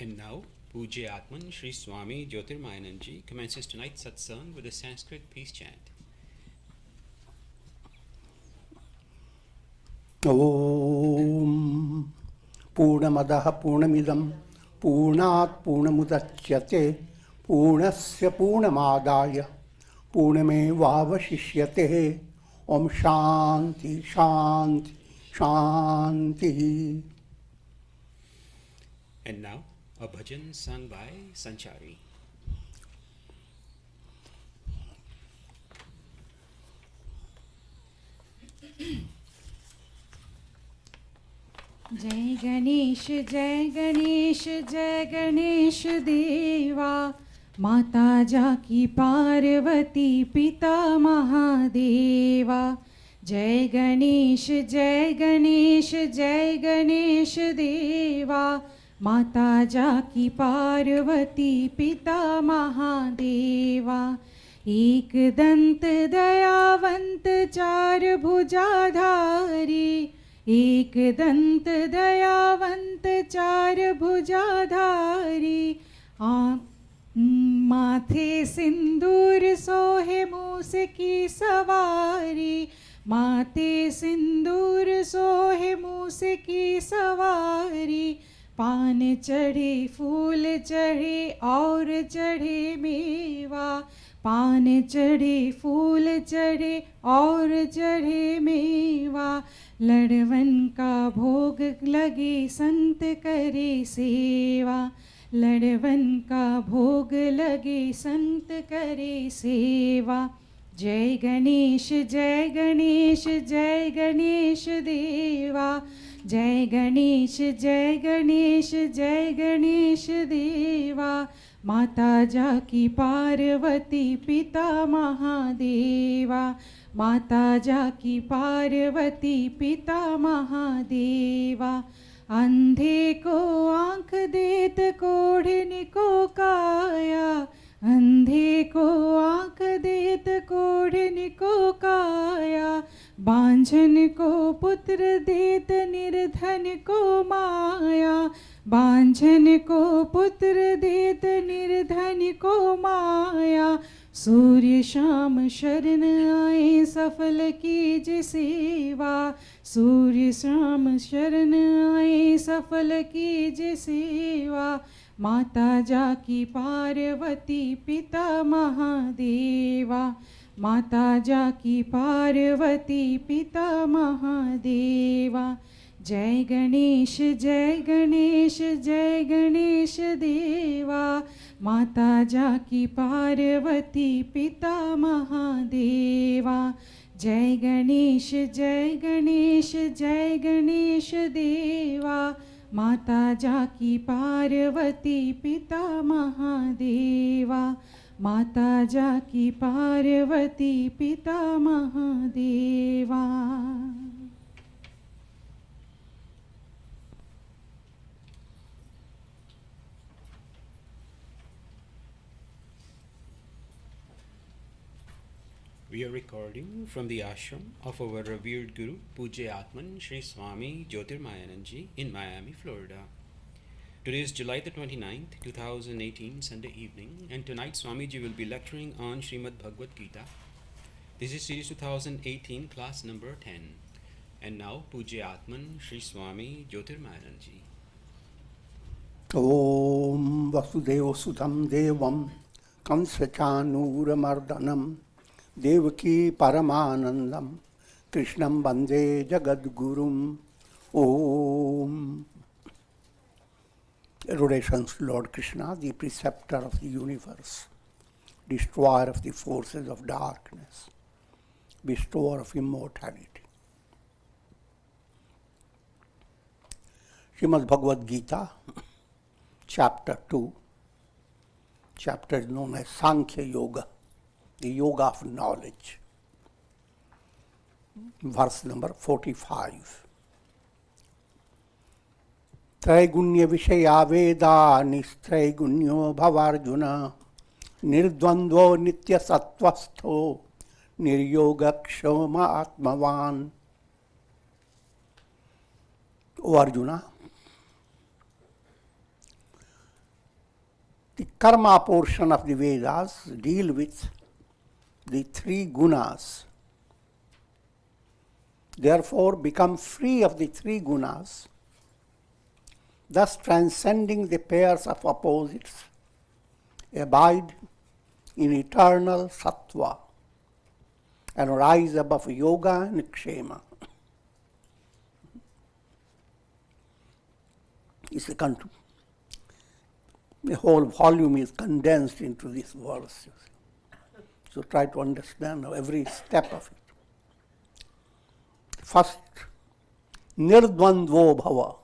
And now, Pujya Atman Sri Swami Jyotirmayananda ji commences tonight's Satsang with a Sanskrit peace chant. Om Purnamadaha Purnamidam Purnat Purnamudachyate Purnasya Purnamadaya Purnamevavashishyate. Om Shanti Shanti Shanti. And now, a bhajan sung by Sanchari. जय गणेश जय गणेश जय गणेश देवा, माता जाकी पार्वती पिता महादेवा। जय गणेश जय गणेश जय गणेश देवा, माता जाकी पार्वती पिता महादेवा। एक दंत दयावंत चार भुजाधारी, एक दंत दयावंत चार भुजाधारी। माथे सिंदूर सोहे मूस की सवारी, माथे सिंदूर सोहे मूस की सवारी। पान चढ़े फूल चढ़े और चढ़े मेवा, पान चढ़े फूल चढ़े और चढ़े मेवा। लड़वन का भोग लगे संत करे सेवा, लड़वन का भोग लगे संत करे सेवा। जय गणेश जय गणेश जय गणेश देवा, जय गणेश जय गणेश जय गणेश देवा। माता जाकी पार्वती पिता महादेवा, माता जाकी पार्वती पिता महादेवा। अंधे को आँख देत कोढ़िन को काया, अंधे को आँख देत कोढ़िन को काया। बांझन को पुत्र देत निर्धन को माया, बांझन को पुत्र देत निर्धन को माया। सूर्य शाम शरण आए सफल कीज सेवा, सूर्य शाम शरण आए सफल कीज सेवा। माता जाकी पार्वती पिता महादेवा, माता जाकी पार्वती पिता महादेवा। जय गणेश जय गणेश जय गणेश देवा, माता जाकी पार्वती पिता महादेवा। जय गणेश जय गणेश जय गणेश देवा, माता जाकी पार्वती पिता महादेवा, माता जाकी पार्वती पिता Mahadeva. We are recording from the ashram of our revered Guru, Pujya Atman Sri Swami Jyotirmayananda ji in Miami, Florida. Today is July the 29th, 2018, Sunday evening, and tonight Swamiji will be lecturing on Srimad Bhagavad Gita. This is series 2018, class number 10. And now, Pujya Atman Sri Swami Jyotirmayananda ji. Om Vasudeva Sudam Devam Kamsachanuramardanam Devaki Paramanandam Krishnam Bande Jagadgurum. Om. Adorations to Lord Krishna, the preceptor of the universe, destroyer of the forces of darkness, bestower of immortality. Srimad Bhagavad Gita, chapter 2, chapter is known as Sankhya Yoga, the yoga of knowledge. Verse number 45. Traigunnya Vishaya Veda Nistraigunyo Bhavarjuna Nirdvandvo Nitya Sattvastho Niryoga Kshoma Atmavan. O Arjuna, The karma portion of the Vedas deal with the three gunas. Therefore, become free of the three gunas, thus transcending the pairs of opposites, abide in eternal sattva, and rise above yoga and kshema. The whole volume is condensed into this verse. So try to understand every step of it. First, nirdvandvo bhava.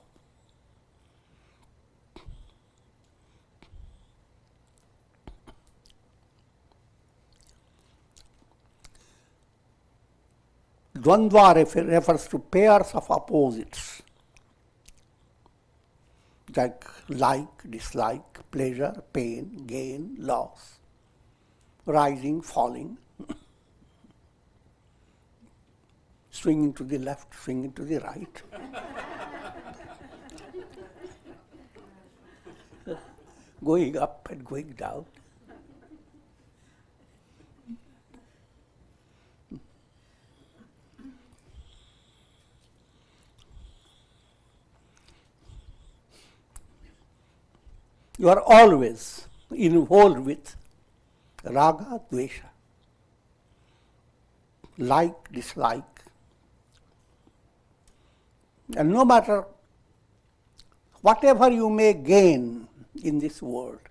Dvandva refers to pairs of opposites, like, dislike, pleasure, pain, gain, loss, rising, falling, swinging to the left, swinging to the right. Going up and going down. You are always involved with raga, dvesha, like, dislike. And no matter whatever you may gain in this world,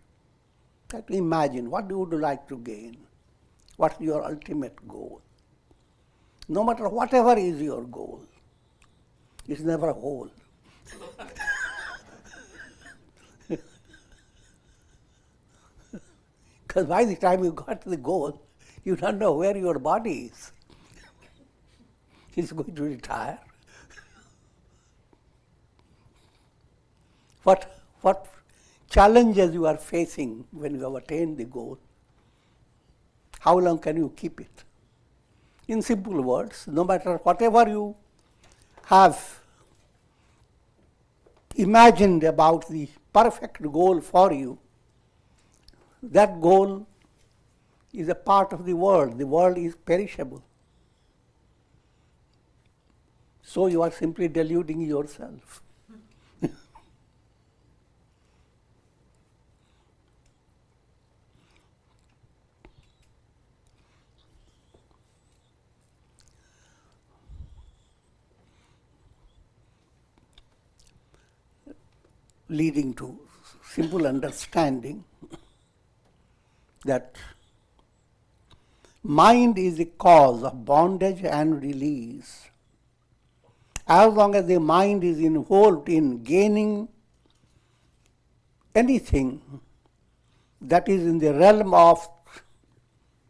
try to imagine what you would like to gain, what's your ultimate goal. No matter whatever is your goal, it's never whole. Because by the time you got to the goal, you don't know where your body is. It's going to retire. What challenges you are facing when you have attained the goal? How long can you keep it? In simple words, no matter whatever you have imagined about the perfect goal for you, that goal is a part of the world. The world is perishable. So you are simply deluding yourself. Leading to simple understanding that mind is the cause of bondage and release. As long as the mind is involved in gaining anything that is in the realm of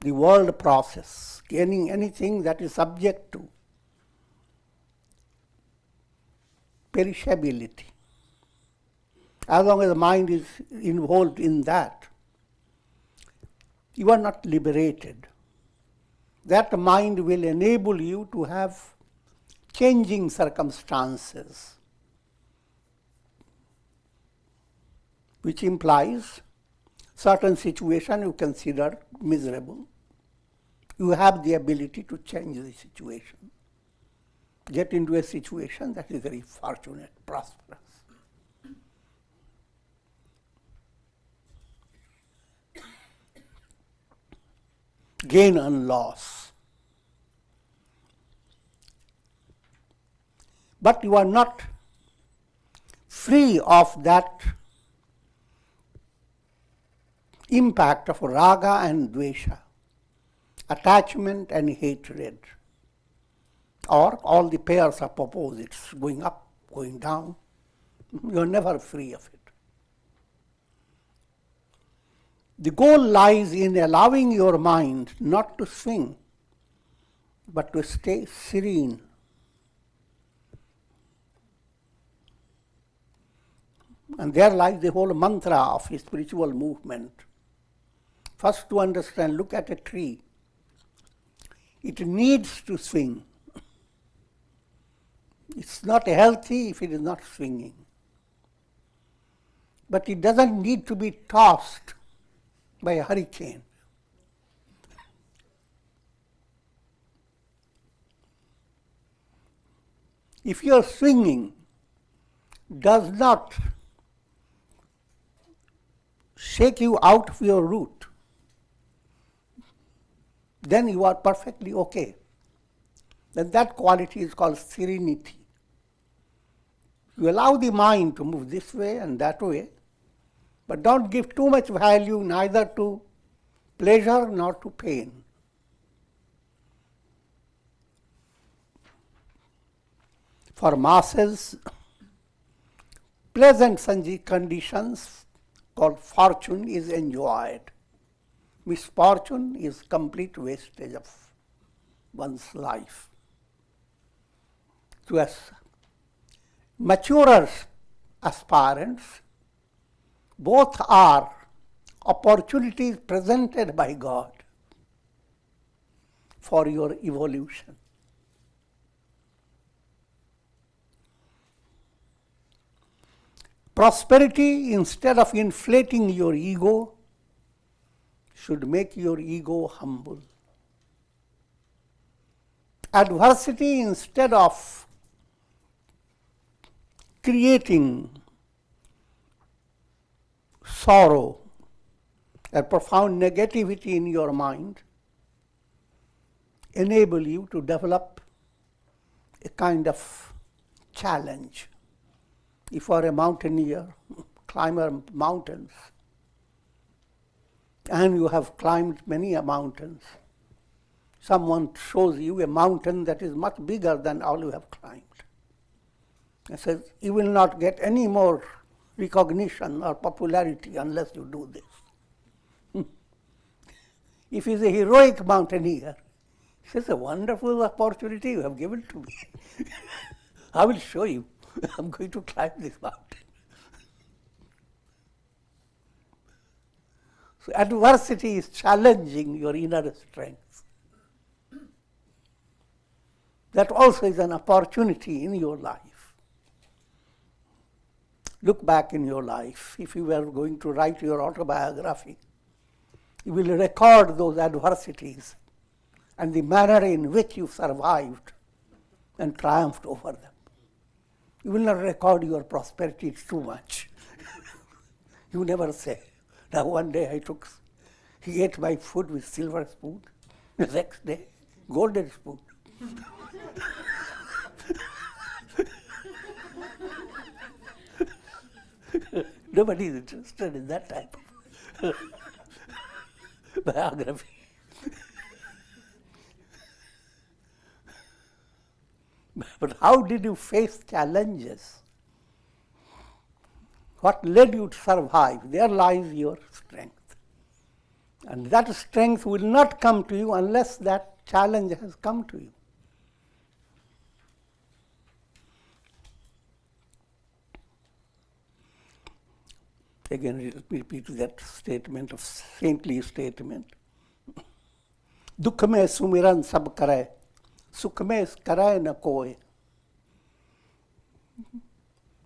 the world process, gaining anything that is subject to perishability, as long as the mind is involved in that, you are not liberated. That mind will enable you to have changing circumstances, which implies certain situation you consider miserable. You have the ability to change the situation, get into a situation that is very fortunate, prosperous. Gain and loss. But you are not free of that impact of raga and dvesha, attachment and hatred, or all the pairs of opposites, going up, going down. You are never free of it. The goal lies in allowing your mind not to swing, but to stay serene. And there lies the whole mantra of a spiritual movement. First, to understand, look at a tree. It needs to swing. It's not healthy if it is not swinging. But it doesn't need to be tossed by a hurricane. If your swinging does not shake you out of your route, then you are perfectly okay. Then that quality is called serenity. You allow the mind to move this way and that way, but don't give too much value neither to pleasure nor to pain. For masses, pleasant conditions called fortune is enjoyed. Misfortune is complete wastage of one's life. To us maturer aspirants, both are opportunities presented by God for your evolution. Prosperity, instead of inflating your ego, should make your ego humble. Adversity, instead of creating sorrow or profound negativity in your mind, enable you to develop a kind of challenge. If you are a mountaineer, climber mountains, and you have climbed many mountains, someone shows you a mountain that is much bigger than all you have climbed. And says, you will not get any more recognition or popularity unless you do this. If he is a heroic mountaineer, he says, a wonderful opportunity you have given to me. I will show you. I'm going to climb this mountain. So adversity is challenging your inner strength. That also is an opportunity in your life. Look back in your life. If you were going to write your autobiography, you will record those adversities and the manner in which you survived and triumphed over them. You will not record your prosperity, it's too much. You never say, now one day he ate my food with silver spoon, the next day, golden spoon. Nobody is interested in that type of biography. But how did you face challenges? What led you to survive? There lies your strength. And that strength will not come to you unless that challenge has come to you. Again, repeat that statement of saintly statement. Dukh mein sumiran sab kare, sukh mein kare na koy.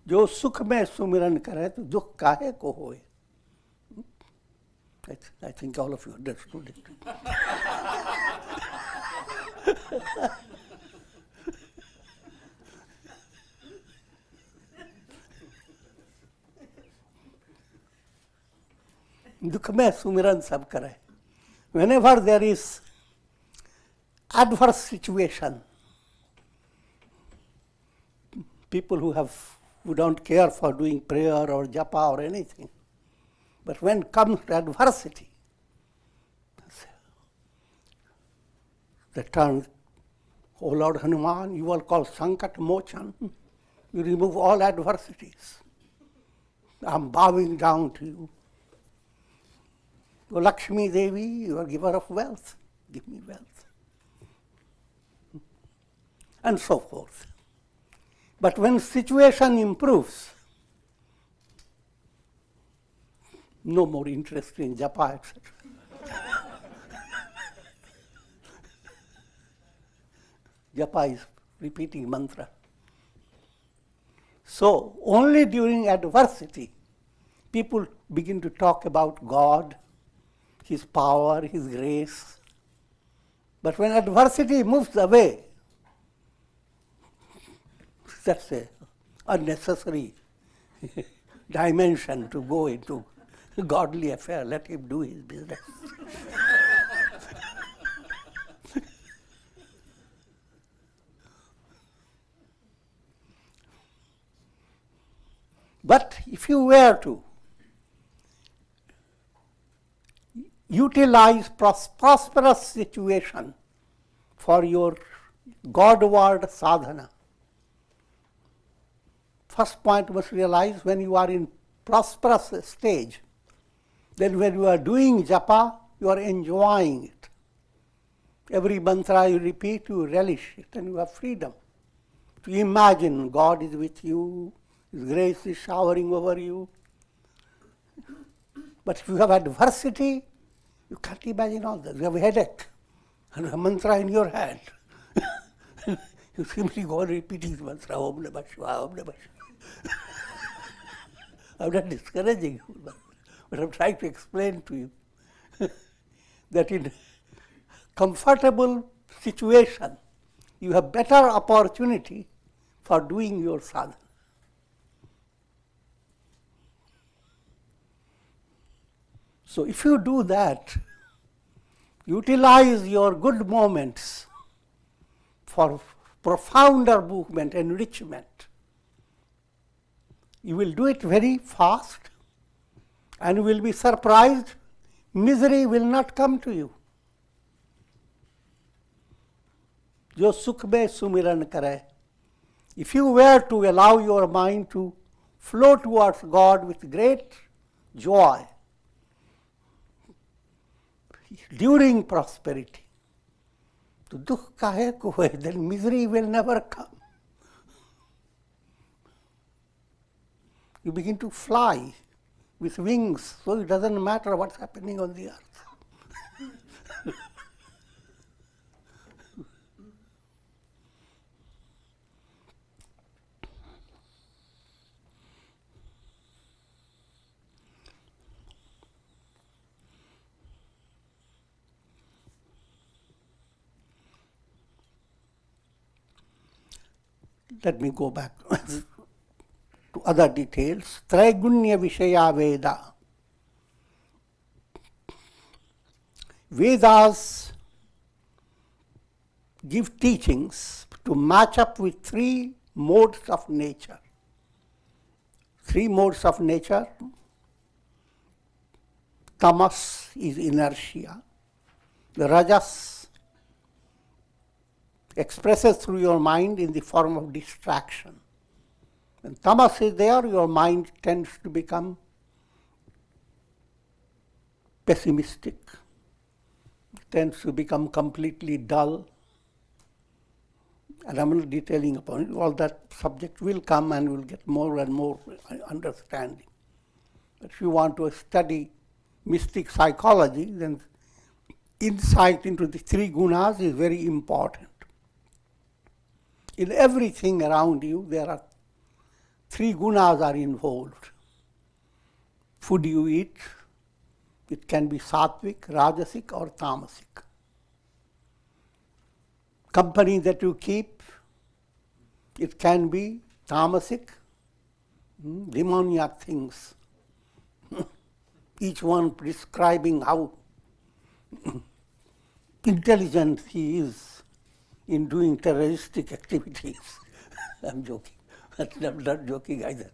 जो सुख में सुमिरन करे तो दुख काहे को होए. I think all of you understood it. दुख में सुमिरन सब करे. Whenever there is adverse situation, people who don't care for doing prayer or japa or anything, but when comes to adversity, they turn, oh Lord Hanuman, you are called Sankat Mochan. You remove all adversities. I'm bowing down to you. Oh Lakshmi Devi, you are giver of wealth. Give me wealth. And so forth. But when situation improves, no more interest in japa, etc. Japa is repeating mantra. So only during adversity, people begin to talk about God His power, His grace. But when adversity moves away, that's an unnecessary dimension to go into godly affair. Let him do his business. But if you were to utilize prosperous situation for your Godward sadhana, first point must realize when you are in prosperous stage, then when you are doing japa, you are enjoying it. Every mantra you repeat, you relish it, and you have freedom to imagine God is with you, His grace is showering over you. But if you have adversity, you can't imagine all that. You have a headache and a mantra in your hand. You simply go on repeating the mantra, Om Namah Shivaya, Om Namah Shivaya. I'm not discouraging you, but I'm trying to explain to you that in comfortable situation, you have better opportunity for doing your sadhana. So if you do that, utilize your good moments for profounder movement, enrichment. You will do it very fast and you will be surprised, misery will not come to you. Jo sukh mein sumiran kare. If you were to allow your mind to flow towards God with great joy during prosperity, to dukh kahe ko hai, then misery will never come. You begin to fly with wings, so it doesn't matter what's happening on the earth. Let me go back to other details. Traigunya Vishaya Veda. Vedas give teachings to match up with three modes of nature. Three modes of nature. Tamas is inertia. The Rajas expresses through your mind in the form of distraction. When tamas is there, your mind tends to become pessimistic, tends to become completely dull. And I'm not detailing upon it. All that subject will come and will get more and more understanding. But if you want to study mystic psychology, then insight into the three gunas is very important. In everything around you, there are three gunas are involved. Food you eat, it can be sattvic, rajasic or tamasic. Company that you keep, it can be tamasic, demoniac things. Each one describing how intelligent he is in doing terroristic activities. I'm joking. I'm not joking either.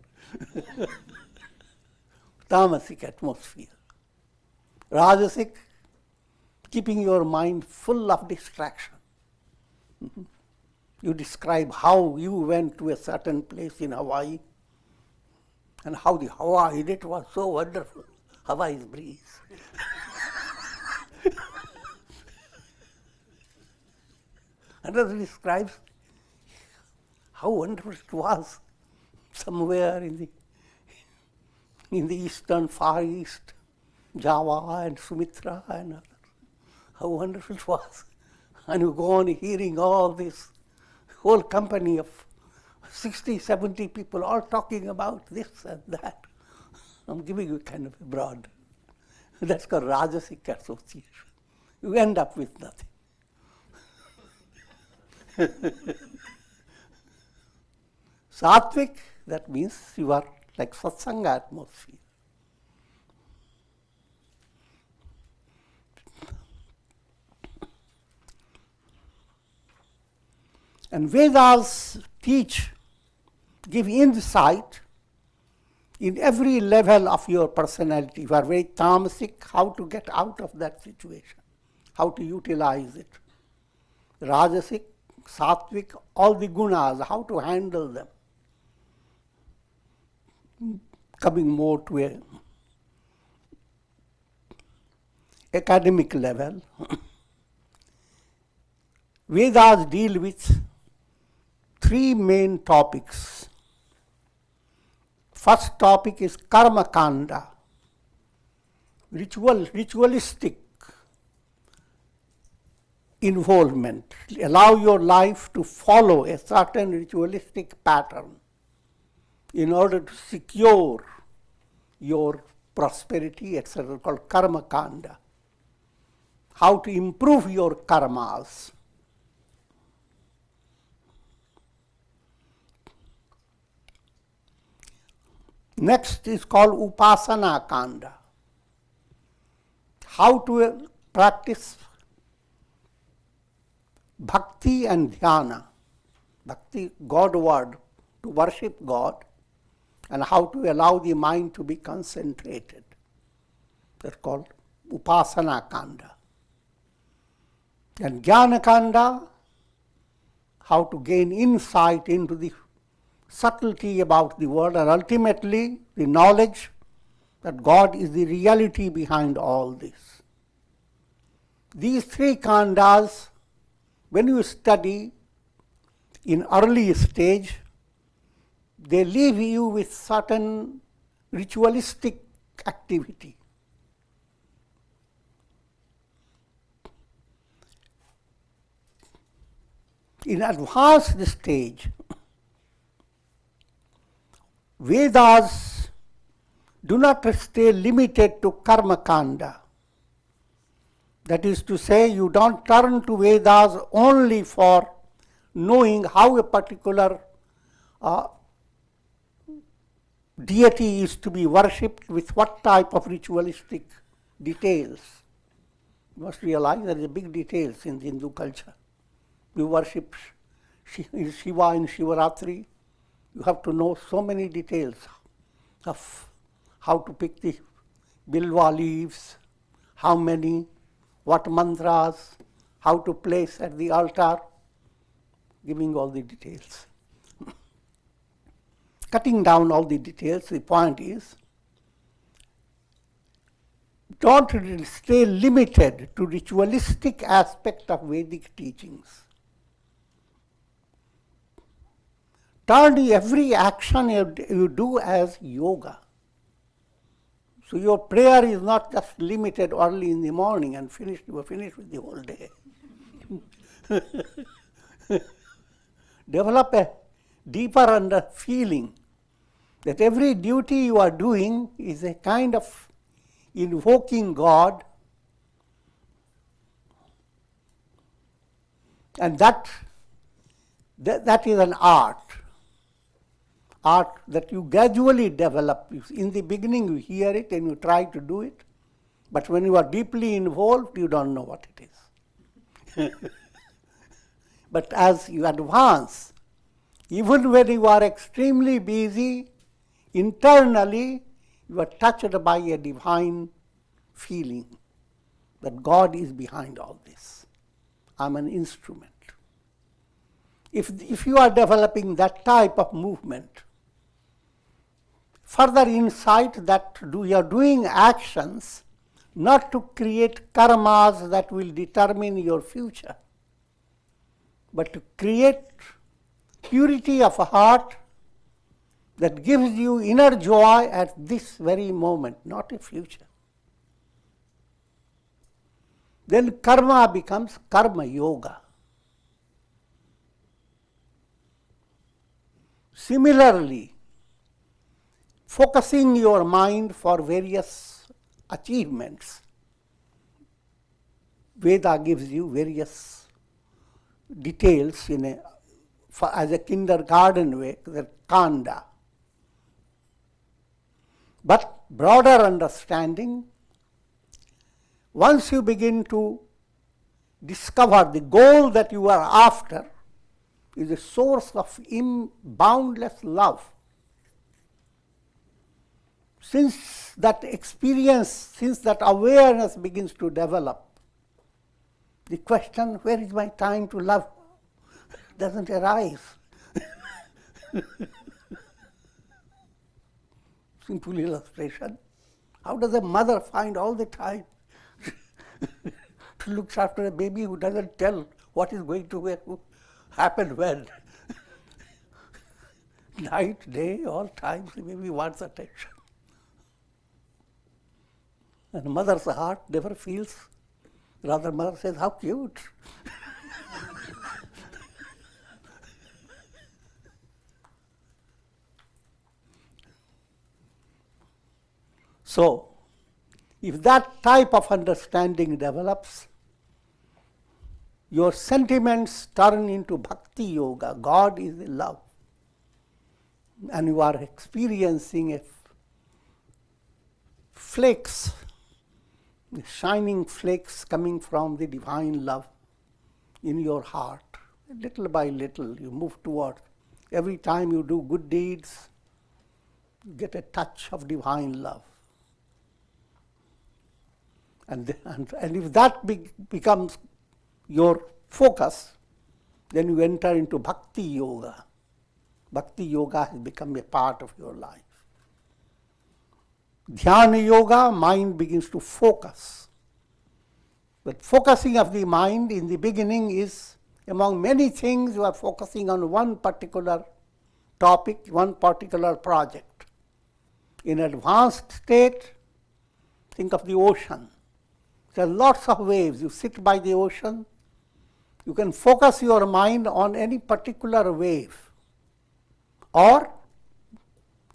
Tamasic atmosphere. Rajasic, keeping your mind full of distraction. You describe how you went to a certain place in Hawaii and how the Hawaii in it was so wonderful. Hawaii's breeze. Another describes how wonderful it was somewhere in the eastern Far East, Java and Sumatra and others. How wonderful it was. And you go on hearing all this whole company of 60, 70 people all talking about this and that. I'm giving you kind of a broad That's called Rajasic association. You end up with nothing. Sattvic, that means you are like Satsang atmosphere. And Vedas give insight in every level of your personality. If you are very tamasic, how to get out of that situation, how to utilize it. Rajasic, Sattvic, all the gunas, how to handle them. Coming more to a academic level, Vedas deal with three main topics. First topic is karma kanda, ritualistic involvement. Allow your life to follow a certain ritualistic pattern in order to secure your prosperity, etc., called karma kanda. How to improve your karmas. Next is called upasana kanda. How to practice bhakti and dhyana. Bhakti, God word, to worship God, and how to allow the mind to be concentrated. That's called upasana kanda. And jnana kanda, how to gain insight into the subtlety about the world, and ultimately the knowledge that God is the reality behind all this. These three khandas, when you study in early stage, they leave you with certain ritualistic activity. In advanced stage, Vedas do not stay limited to karma kanda. That is to say, you don't turn to Vedas only for knowing how a particular deity is to be worshipped with what type of ritualistic details. You must realize there is big details in the Hindu culture. You worship Shiva in Shivaratri. You have to know so many details of how to pick the bilva leaves, how many, what mantras, how to place at the altar, giving all the details. Cutting down all the details, the point is, don't stay limited to ritualistic aspect of Vedic teachings. Turn every action you do as yoga. So your prayer is not just limited early in the morning and you are finished with the whole day. Develop a deeper feeling that every duty you are doing is a kind of invoking God, and that is an art that you gradually develop. In the beginning you hear it and you try to do it, but when you are deeply involved, you don't know what it is. But as you advance, even when you are extremely busy, internally you are touched by a divine feeling that God is behind all this. I'm an instrument. If you are developing that type of movement, further insight that you are doing actions not to create karmas that will determine your future, but to create purity of heart that gives you inner joy at this very moment, not a future. Then karma becomes karma yoga. Similarly, focusing your mind for various achievements. Veda gives you various details as a kindergarten way, the kanda. But broader understanding, once you begin to discover the goal that you are after is a source of boundless love. Since that experience, since that awareness begins to develop, the question, where is my time to love, doesn't arise. Simple illustration. How does a mother find all the time to look after a baby who doesn't tell what is going to happen when? Night, day, all times the baby wants attention. And a mother's heart never feels. Rather, mother says, how cute. So, if that type of understanding develops, your sentiments turn into bhakti yoga. God is love. And you are experiencing flakes, shining flakes coming from the divine love in your heart. Little by little, you move toward. Every time you do good deeds, you get a touch of divine love. And if that becomes your focus, then you enter into bhakti yoga. Bhakti yoga has become a part of your life. Dhyana yoga, mind begins to focus. But focusing of the mind in the beginning is, among many things, you are focusing on one particular topic, one particular project. In advanced state, think of the ocean. There are lots of waves. You sit by the ocean, you can focus your mind on any particular wave, or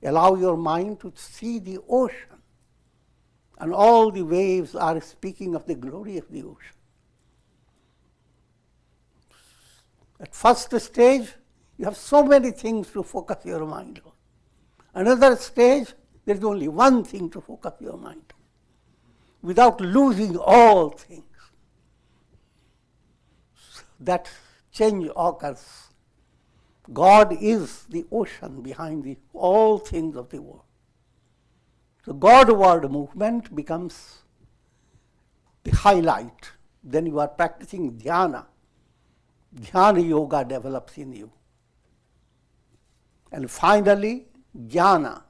allow your mind to see the ocean. And all the waves are speaking of the glory of the ocean. At first stage, you have so many things to focus your mind on. Another stage, there is only one thing to focus your mind on, without losing all things. That change occurs. God is the ocean behind all things of the world. The Godward movement becomes the highlight. Then you are practicing dhyana. Dhyana yoga develops in you. And finally, jnana.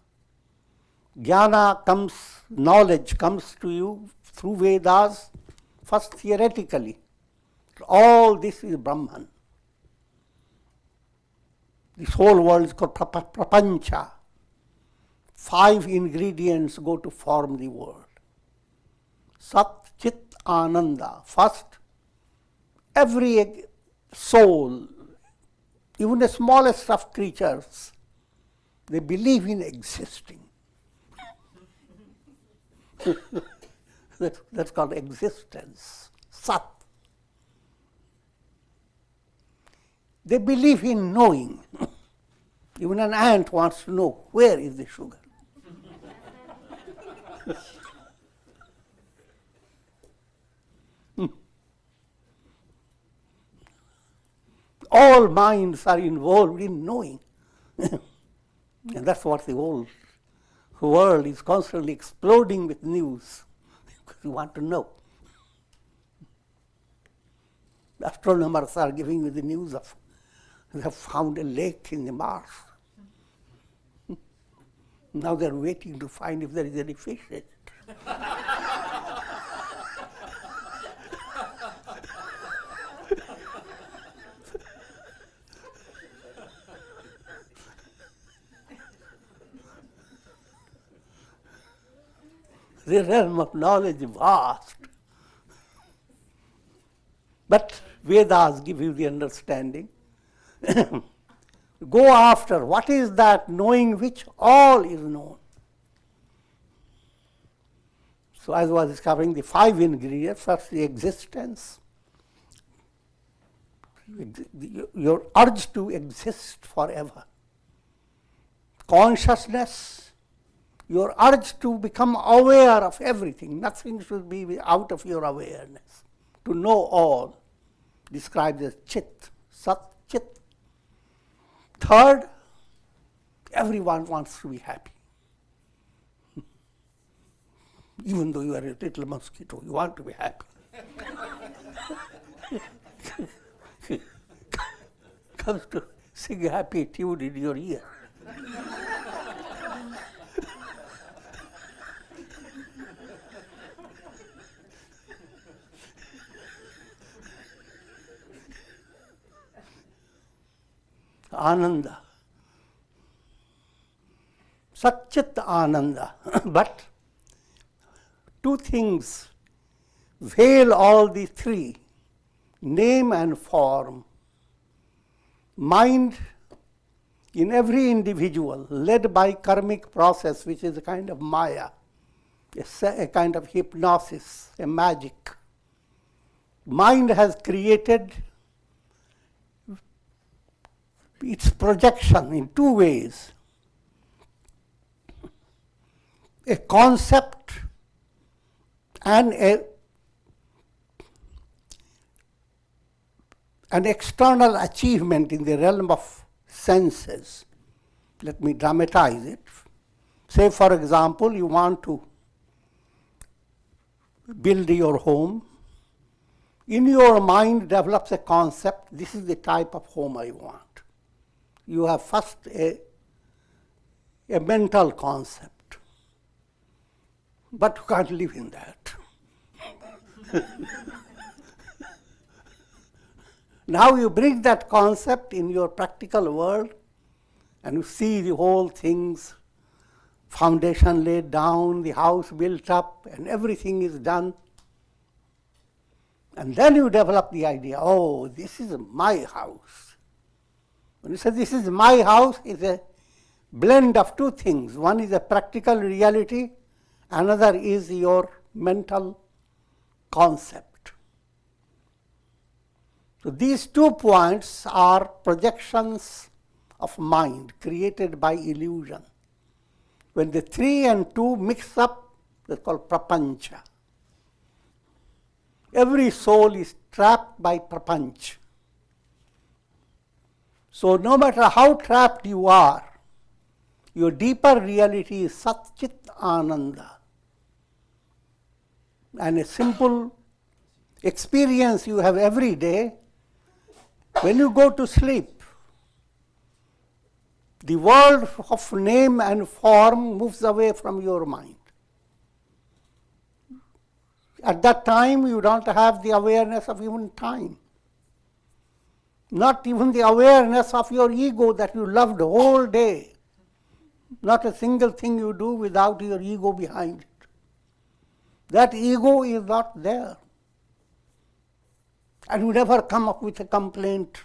Jnana comes, knowledge comes to you through Vedas, first theoretically. All this is Brahman. This whole world is called prapancha. 5 ingredients go to form the world. Sat, Chit, Ananda. First, every soul, even the smallest of creatures, they believe in existing. That's called existence. Sat. They believe in knowing. Even an ant wants to know, where is the sugar? All minds are involved in knowing. And that's what the whole world is constantly exploding with news, because you want to know. The astronomers are giving you the news of they have found a lake in the Mars. Now they're waiting to find if there is any fish in it. The realm of knowledge is vast. But Vedas give you the understanding. Go after what is that knowing which all is known. So as I was discovering the 5 ingredients, first the existence, your urge to exist forever. Consciousness, your urge to become aware of everything. Nothing should be out of your awareness. To know all, described as chit, sat, chit. Third, everyone wants to be happy. Even though you are a little mosquito, you want to be happy. Comes to sing a happy tune in your ear. Ananda. Satchit Ananda. But 2 things veil all the 3, name and form. Mind in every individual, led by karmic process, which is a kind of maya, a kind of hypnosis, a magic. Mind has created its projection in 2 ways. A concept and an external achievement in the realm of senses. Let me dramatize it. Say, for example, you want to build your home. In your mind develops a concept, this is the type of home I want. You have first a mental concept, but you can't live in that. Now you bring that concept in your practical world and you see the whole things, foundation laid down, the house built up, and everything is done. And then you develop the idea, oh, this is my house. When you say this is my house, it's a blend of 2 things. One is a practical reality, another is your mental concept. So these 2 points are projections of mind created by illusion. When the 3 and 2 mix up, that's called prapancha. Every soul is trapped by prapancha. So no matter how trapped you are, your deeper reality is Satchit Ananda. And a simple experience you have every day, when you go to sleep, the world of name and form moves away from your mind. At that time, you don't have the awareness of even time. Not even the awareness of your ego that you loved the whole day. Not a single thing you do without your ego behind it. That ego is not there. And you never come up with a complaint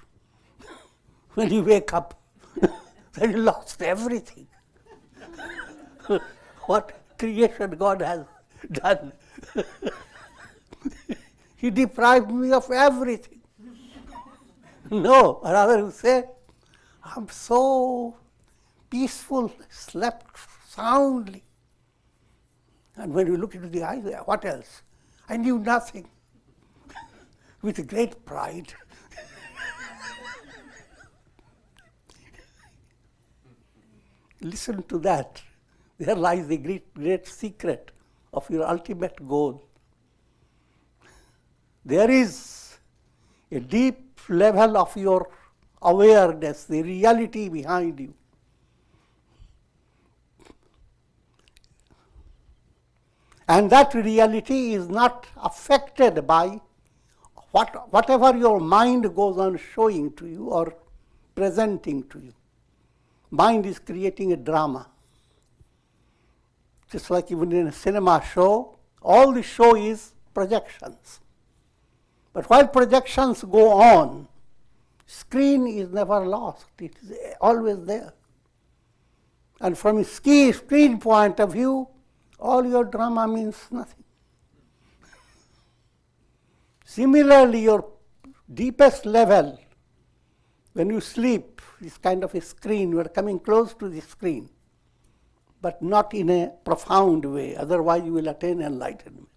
when you wake up that you lost everything. What creation God has done. He deprived me of everything. No, rather you say, I'm so peaceful, slept soundly. And when you look into the eyes, what else? I knew nothing. With great pride. Listen to that. There lies the great secret of your ultimate goal. There is a deep level of your awareness, the reality behind you. And that reality is not affected by whatever your mind goes on showing to you or presenting to you. Mind is creating a drama. Just like even in a cinema show, all the show is projections. But while projections go on, screen is never lost. It is always there. And from a screen point of view, all your drama means nothing. Similarly, your deepest level, when you sleep, is kind of a screen. You are coming close to the screen, but not in a profound way. Otherwise, you will attain enlightenment.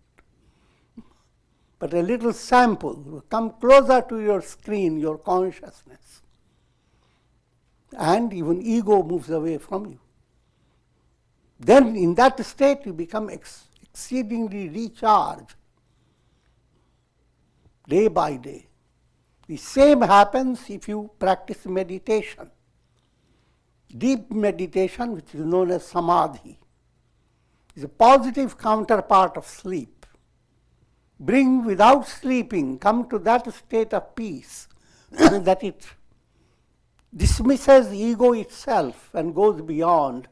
But a little sample, come closer to your screen, your consciousness. And even ego moves away from you. Then in that state you become exceedingly recharged day by day. The same happens if you practice meditation. Deep meditation, which is known as samadhi, is a positive counterpart of sleep. Bring without sleeping, come to that state of peace that it dismisses ego itself and goes beyond,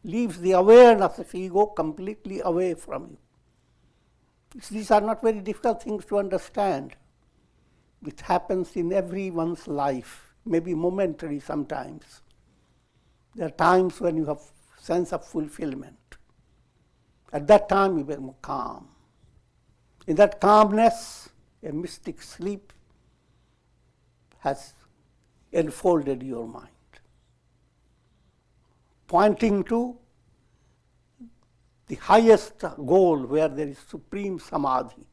leaves the awareness of ego completely away from you. These are not very difficult things to understand. It happens in everyone's life, maybe momentary sometimes. There are times when you have sense of fulfillment. At that time you become calm. In that calmness, a mystic sleep has enfolded your mind, pointing to the highest goal where there is supreme samadhi.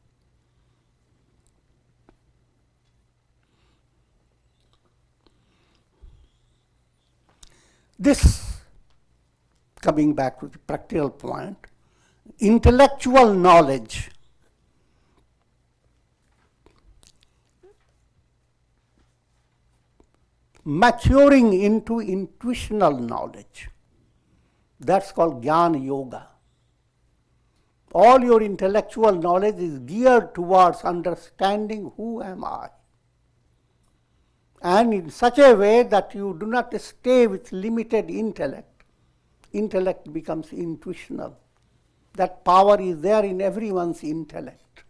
This, coming back to the practical point, intellectual knowledge maturing into intuitional knowledge. That's called Jnana Yoga. All your intellectual knowledge is geared towards understanding who am I. And in such a way that you do not stay with limited intellect. Intellect becomes intuitional. That power is there in everyone's intellect.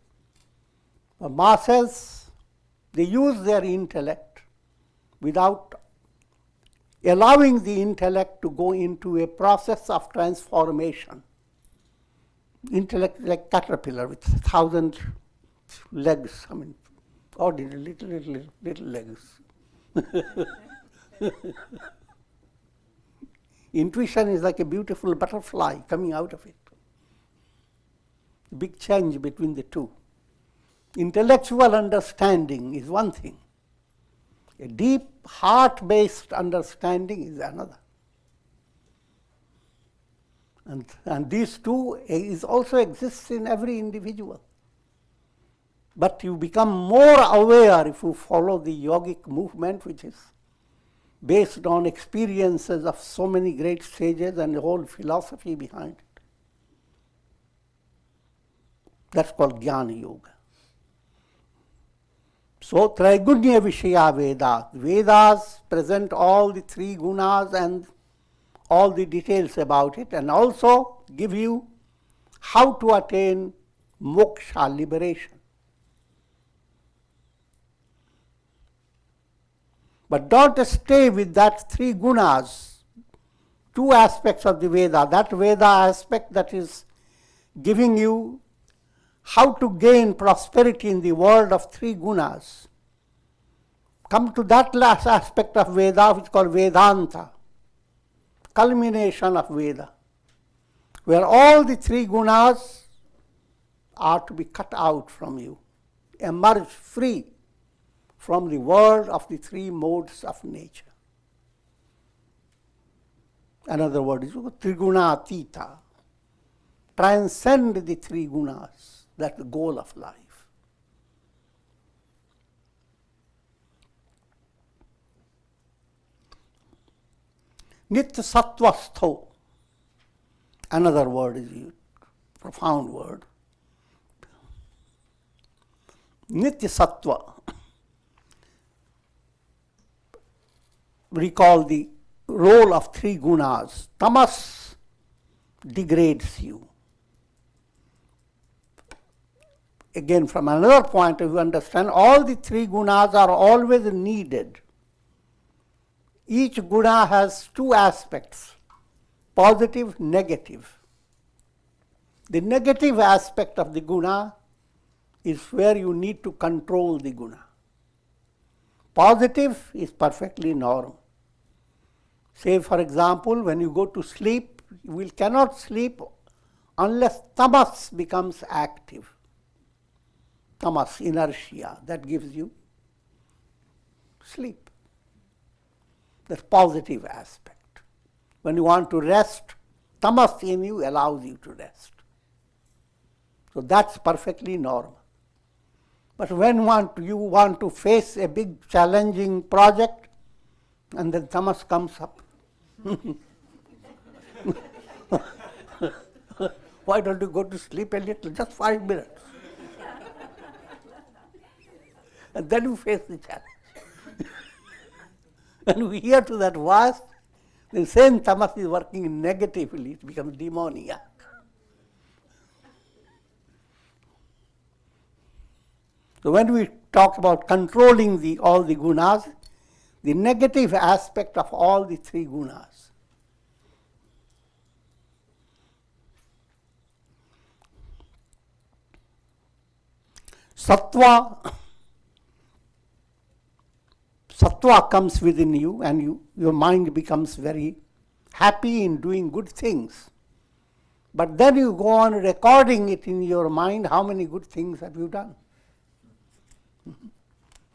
The masses, they use their intellect without allowing the intellect to go into a process of transformation. Intellect is like caterpillar with 1,000 legs. I mean, ordinary little legs. Intuition is like a beautiful butterfly coming out of it. Big change between the two. Intellectual understanding is one thing. A deep heart-based understanding is another. And these two also exists in every individual. But you become more aware if you follow the yogic movement, which is based on experiences of so many great sages and the whole philosophy behind it. That's called Jnana Yoga. So, Traigunya Vishaya Vedas. Vedas present all the three gunas and all the details about it, and also give you how to attain moksha, liberation. But don't stay with that three gunas, two aspects of the Veda. That Veda aspect that is giving you how to gain prosperity in the world of three gunas. Come to that last aspect of Veda, which is called Vedanta, culmination of Veda, where all the three gunas are to be cut out from you, emerge free from the world of the three modes of nature. Another word is Triguna-atita. Transcend the three gunas. That's the goal of life. Nitya sattvastho. Another word is used, profound word. Nitya sattva. Recall the role of three gunas. Tamas degrades you. Again, from another point of view, understand all the three gunas are always needed. Each guna has two aspects, positive, negative. The negative aspect of the guna is where you need to control the guna. Positive is perfectly normal. Say, for example, when you go to sleep, you cannot sleep unless tamas becomes active. Tamas, inertia, that gives you sleep. That's positive aspect. When you want to rest, tamas in you allows you to rest. So that's perfectly normal. But when you want to face a big challenging project, and then tamas comes up. Why don't you go to sleep a little, just 5 minutes? And then you face the challenge. And we hear to that voice, the same tamas is working negatively, it becomes demoniac. So when we talk about controlling all the gunas, the negative aspect of all the three gunas. Sattva comes within you and your mind becomes very happy in doing good things. But then you go on recording it in your mind, how many good things have you done?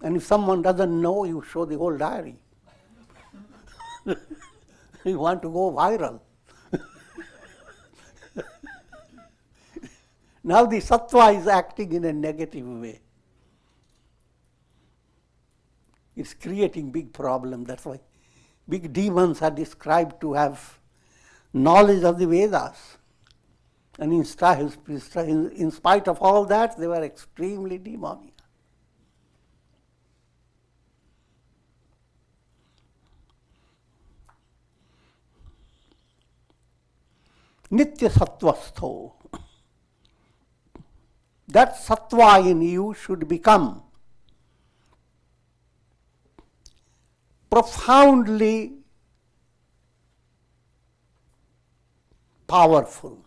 And if someone doesn't know, you show the whole diary. You want to go viral. Now the sattva is acting in a negative way. It's creating big problem. That's why big demons are described to have knowledge of the Vedas. And in spite of all that, they were extremely demonic. Nitya sattvastho. That sattva in you should become profoundly powerful.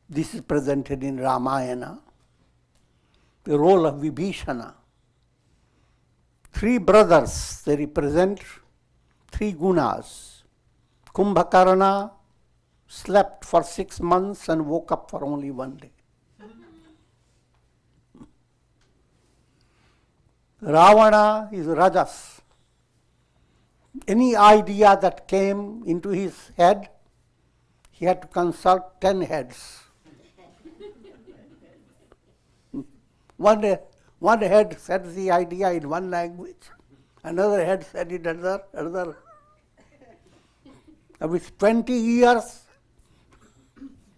This is presented in Ramayana, the role of Vibhishana. 3 brothers, they represent 3 gunas. Kumbhakarna slept for 6 months and woke up for only 1 day. Ravana is Rajas. Any idea that came into his head, he had to consult 10 heads. One head said the idea in one language, another head said it another. And with 20 years,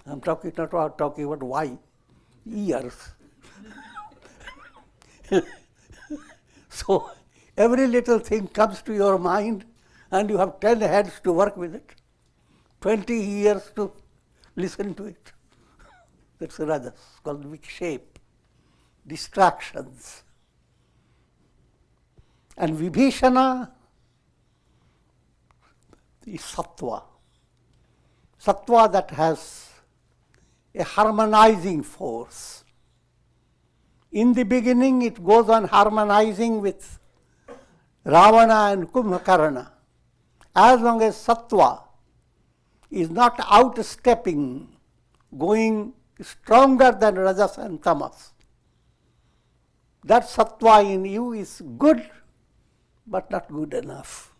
I'm talking about why, years. So every little thing comes to your mind and you have 10 heads to work with it, 20 years to listen to it. That's Rajas, called vikshepa, distractions. And Vibhishana is sattva. Sattva that has a harmonizing force. In the beginning, it goes on harmonizing with Ravana and Kumbhakarna. As long as sattva is not outstepping, going stronger than rajas and tamas, that sattva in you is good, but not good enough.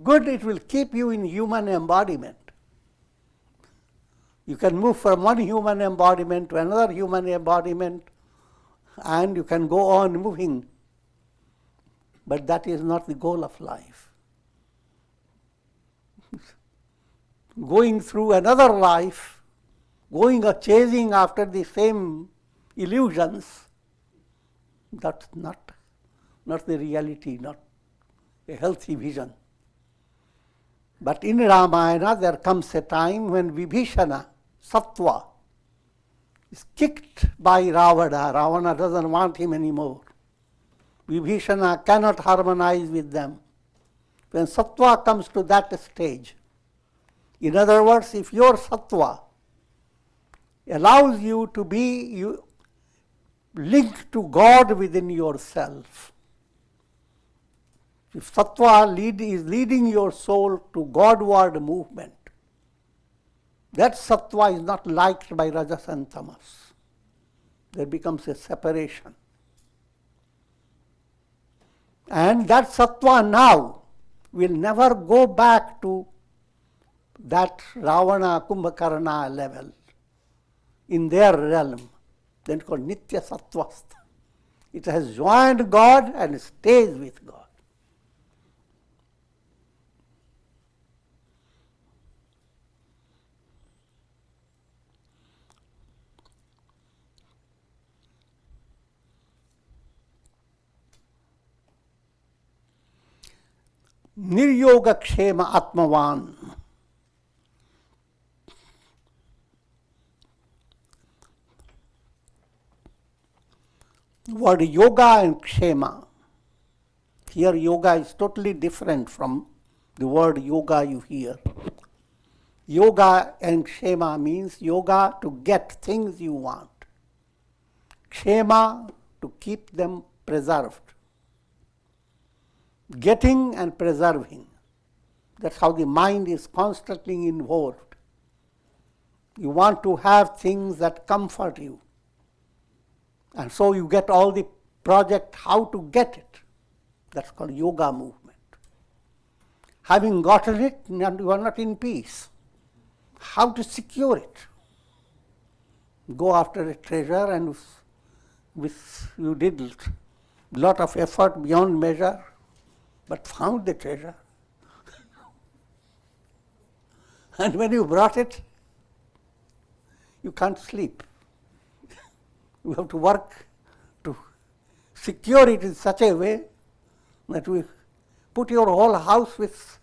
Good, it will keep you in human embodiment. You can move from one human embodiment to another human embodiment, and you can go on moving. But that is not the goal of life. Going through another life, going or chasing after the same illusions, that's not the reality, not a healthy vision. But in Ramayana, there comes a time when Vibhishana, sattva, is kicked by Ravana. Ravana doesn't want him anymore. Vibhishana cannot harmonize with them. When sattva comes to that stage, in other words, if your sattva allows you to be linked to God within yourself. If sattva is leading your soul to Godward movement, that sattva is not liked by rajas and tamas. There becomes a separation. And that sattva now will never go back to that Ravana, Kumbhakarna level in their realm. Then it's called Nitya Sattvastha. It has joined God and stays with God. Niryoga Kshema Atmavan. Word yoga and kshema. Here yoga is totally different from the word yoga you hear. Yoga and kshema means yoga to get things you want. Kshema to keep them preserved. Getting and preserving. That's how the mind is constantly involved. You want to have things that comfort you. And so you get all the project how to get it. That's called yoga movement. Having gotten it, you are not in peace. How to secure it? Go after a treasure and you did a lot of effort beyond measure, but found the treasure. And when you brought it, you can't sleep. You have to work to secure it in such a way that we put your whole house with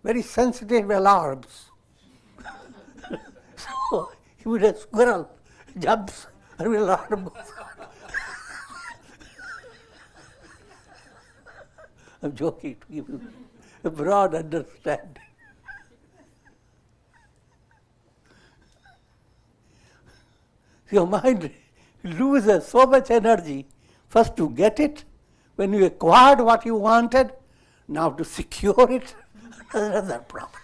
very sensitive alarms. So if a squirrel jumps, an alarm goes on. I'm joking to give you a broad understanding. Your mind loses so much energy, first to get it, when you acquired what you wanted, now to secure it, another problem.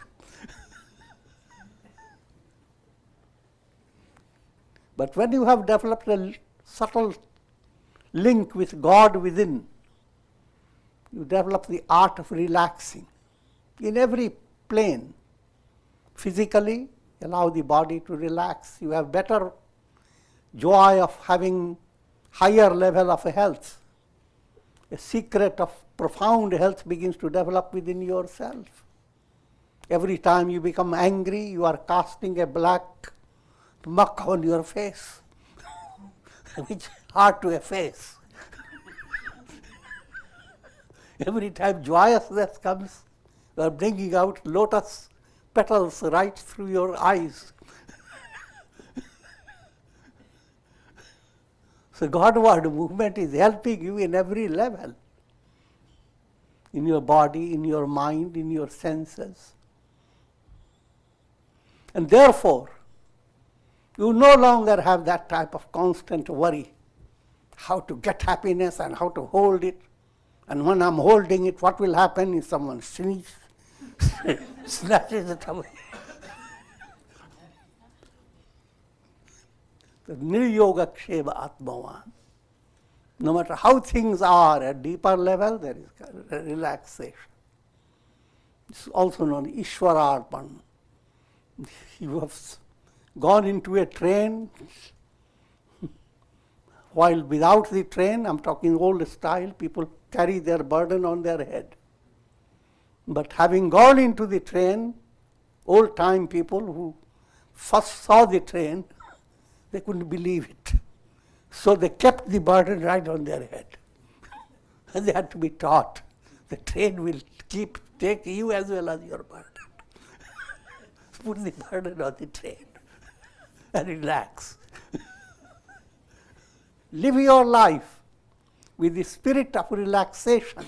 But when you have developed a subtle link with God within, you develop the art of relaxing in every plane. Physically, allow the body to relax. You have better joy of having higher level of health. A secret of profound health begins to develop within yourself. Every time you become angry, you are casting a black muck on your face, which is hard to efface. Every time joyousness comes, you are bringing out lotus petals right through your eyes. So Godward movement is helping you in every level, in your body, in your mind, in your senses. And therefore, you no longer have that type of constant worry, how to get happiness and how to hold it. And when I'm holding it, what will happen if someone sneezes, snatches it away? The Niryoga Kshema Atmavan. No matter how things are at deeper level, there is relaxation. It's also known as Ishwararpan. You have gone into a train, while without the train, I'm talking old style, people carry their burden on their head. But having gone into the train, old time people who first saw the train, they couldn't believe it. So they kept the burden right on their head. And they had to be taught. The train will take you as well as your burden. Put the burden on the train and relax. Live your life with the spirit of relaxation.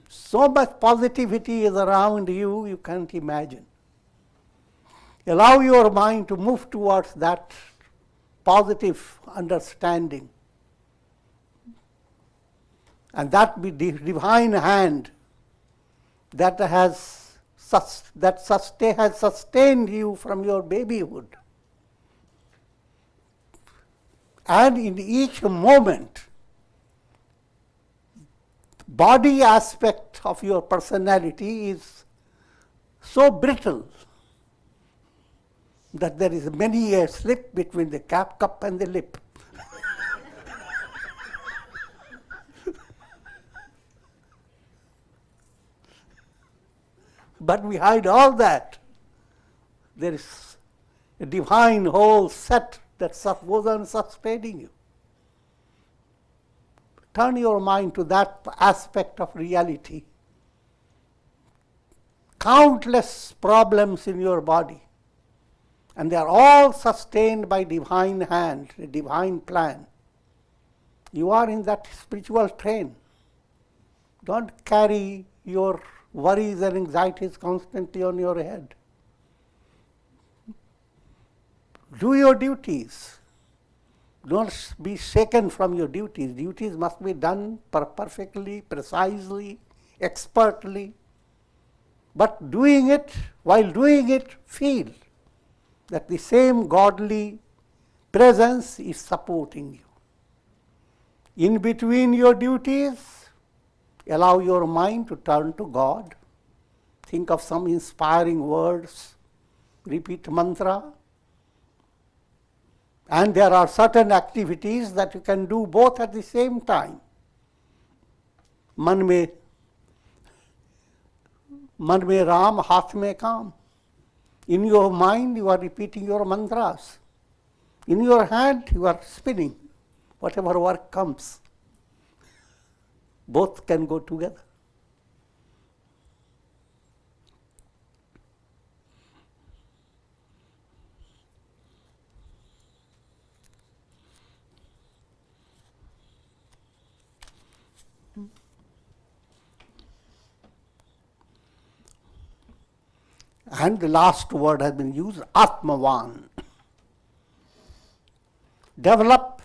So much positivity is around you, you can't imagine. Allow your mind to move towards that positive understanding. And that be divine hand that has sustained you from your babyhood. And in each moment, body aspect of your personality is so brittle that there is many a slip between the cup and the lip. But behind all that, there is a divine whole set that goes on sustaining you. Turn your mind to that aspect of reality. Countless problems in your body, and they are all sustained by divine hand, a divine plan. You are in that spiritual train. Don't carry your worries and anxieties constantly on your head. Do your duties. Don't be shaken from your duties. Duties must be done perfectly, precisely, expertly. But while doing it, feel that the same godly presence is supporting you. In between your duties, allow your mind to turn to God. Think of some inspiring words. Repeat mantra. And there are certain activities that you can do both at the same time. Man mein Ram, haath mein Kam. In your mind, you are repeating your mantras. In your hand, you are spinning whatever work comes. Both can go together. And the last word has been used, Atmavan. Develop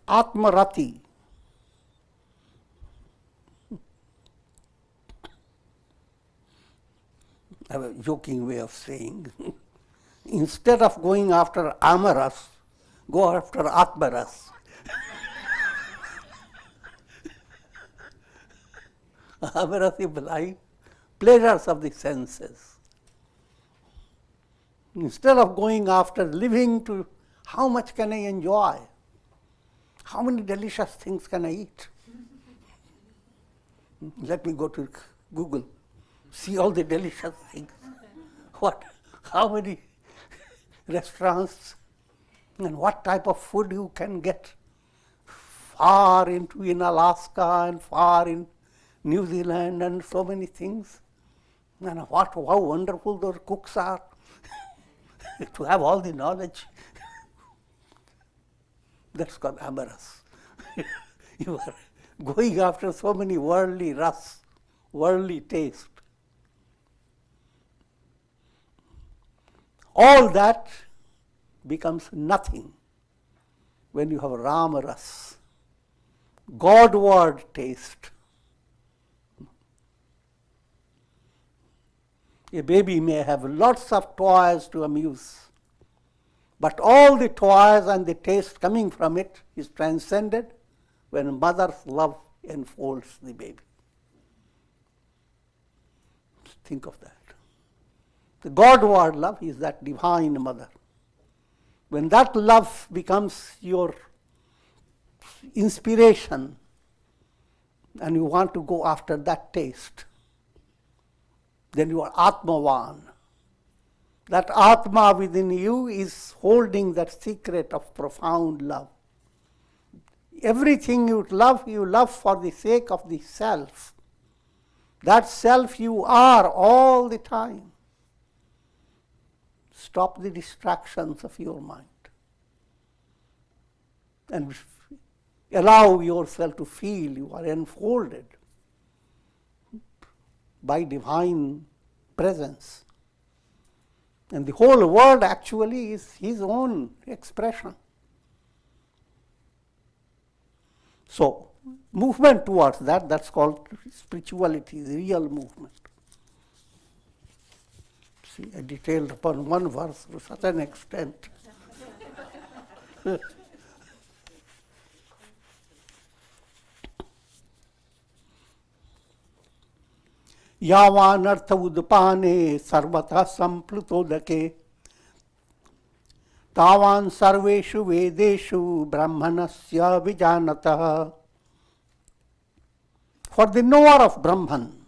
Atmarati. I have a joking way of saying. Instead of going after Amaras, go after Atmaras. Amaras implies pleasures of the senses. Instead of going after living to how much can I enjoy, how many delicious things can I eat. Let me go to Google, see all the delicious things. How many restaurants and what type of food you can get far in Alaska and far in New Zealand and so many things. And how wonderful those cooks are to have all the knowledge. That's called amorous. You are going after so many worldly rus, worldly taste. All that becomes nothing when you have Ramaras, Godward taste. A baby may have lots of toys to amuse, but all the toys and the taste coming from it is transcended when mother's love enfolds the baby. Think of that. The Godward love is that divine mother. When that love becomes your inspiration and you want to go after that taste, then you are Atmavan. That Atma within you is holding that secret of profound love. Everything you love for the sake of the self. That self you are all the time. Stop the distractions of your mind and allow yourself to feel you are enfolded by divine presence. And the whole world actually is his own expression. So, movement towards that, that's called spirituality, the real movement. See, I detailed upon one verse to such an extent. यावानर्थ उदपाने सर्वतः संप्लुतोदके तावान सर्वेषु वेदेषु ब्रह्मणस्य विजानतः. For the knower of Brahman,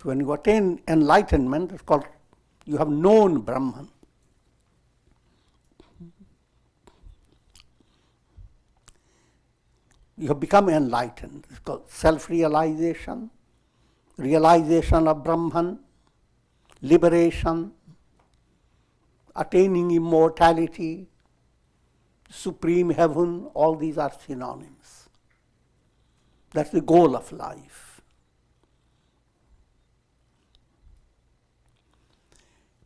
when you attain enlightenment, it's called you have known Brahman. You have become enlightened. It's called self-realization, realization of Brahman, liberation, attaining immortality, supreme heaven, all these are synonyms. That's the goal of life.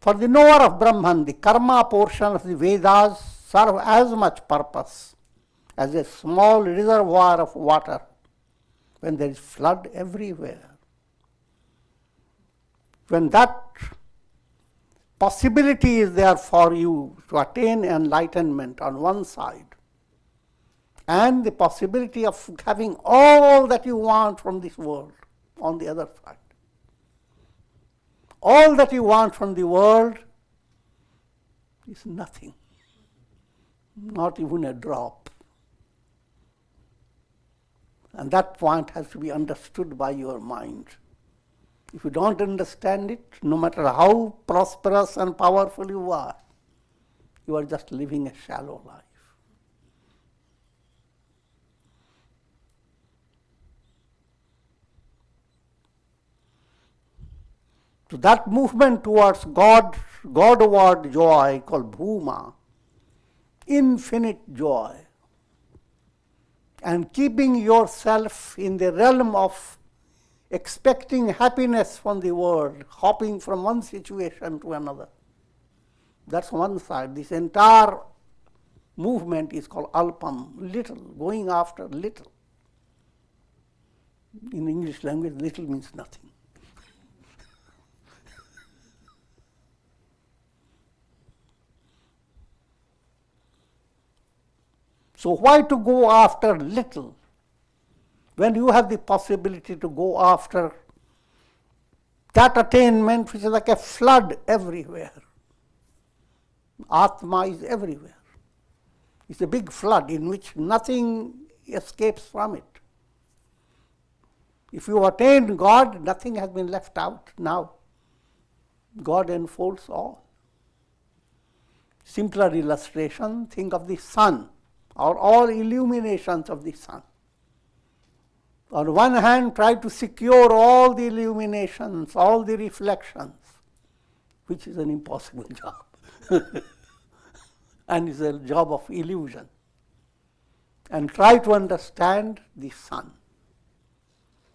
For the knower of Brahman, the karma portion of the Vedas serve as much purpose as a small reservoir of water when there is flood everywhere. When that possibility is there for you to attain enlightenment on one side, and the possibility of having all that you want from this world on the other side. All that you want from the world is nothing, not even a drop. And that point has to be understood by your mind. If you don't understand it, no matter how prosperous and powerful you are just living a shallow life. So that movement towards Godward joy called Bhuma, infinite joy, and keeping yourself in the realm of expecting happiness from the world, hopping from one situation to another. That's one side. This entire movement is called alpam, little, going after little. In English language, little means nothing. So why to go after little when you have the possibility to go after that attainment which is like a flood everywhere? Atma is everywhere. It's a big flood in which nothing escapes from it. If you attain God, nothing has been left out now. God enfolds all. Simpler illustration, think of the sun, or all illuminations of the sun. On one hand, try to secure all the illuminations, all the reflections, which is an impossible job. And is a job of illusion. And try to understand the sun.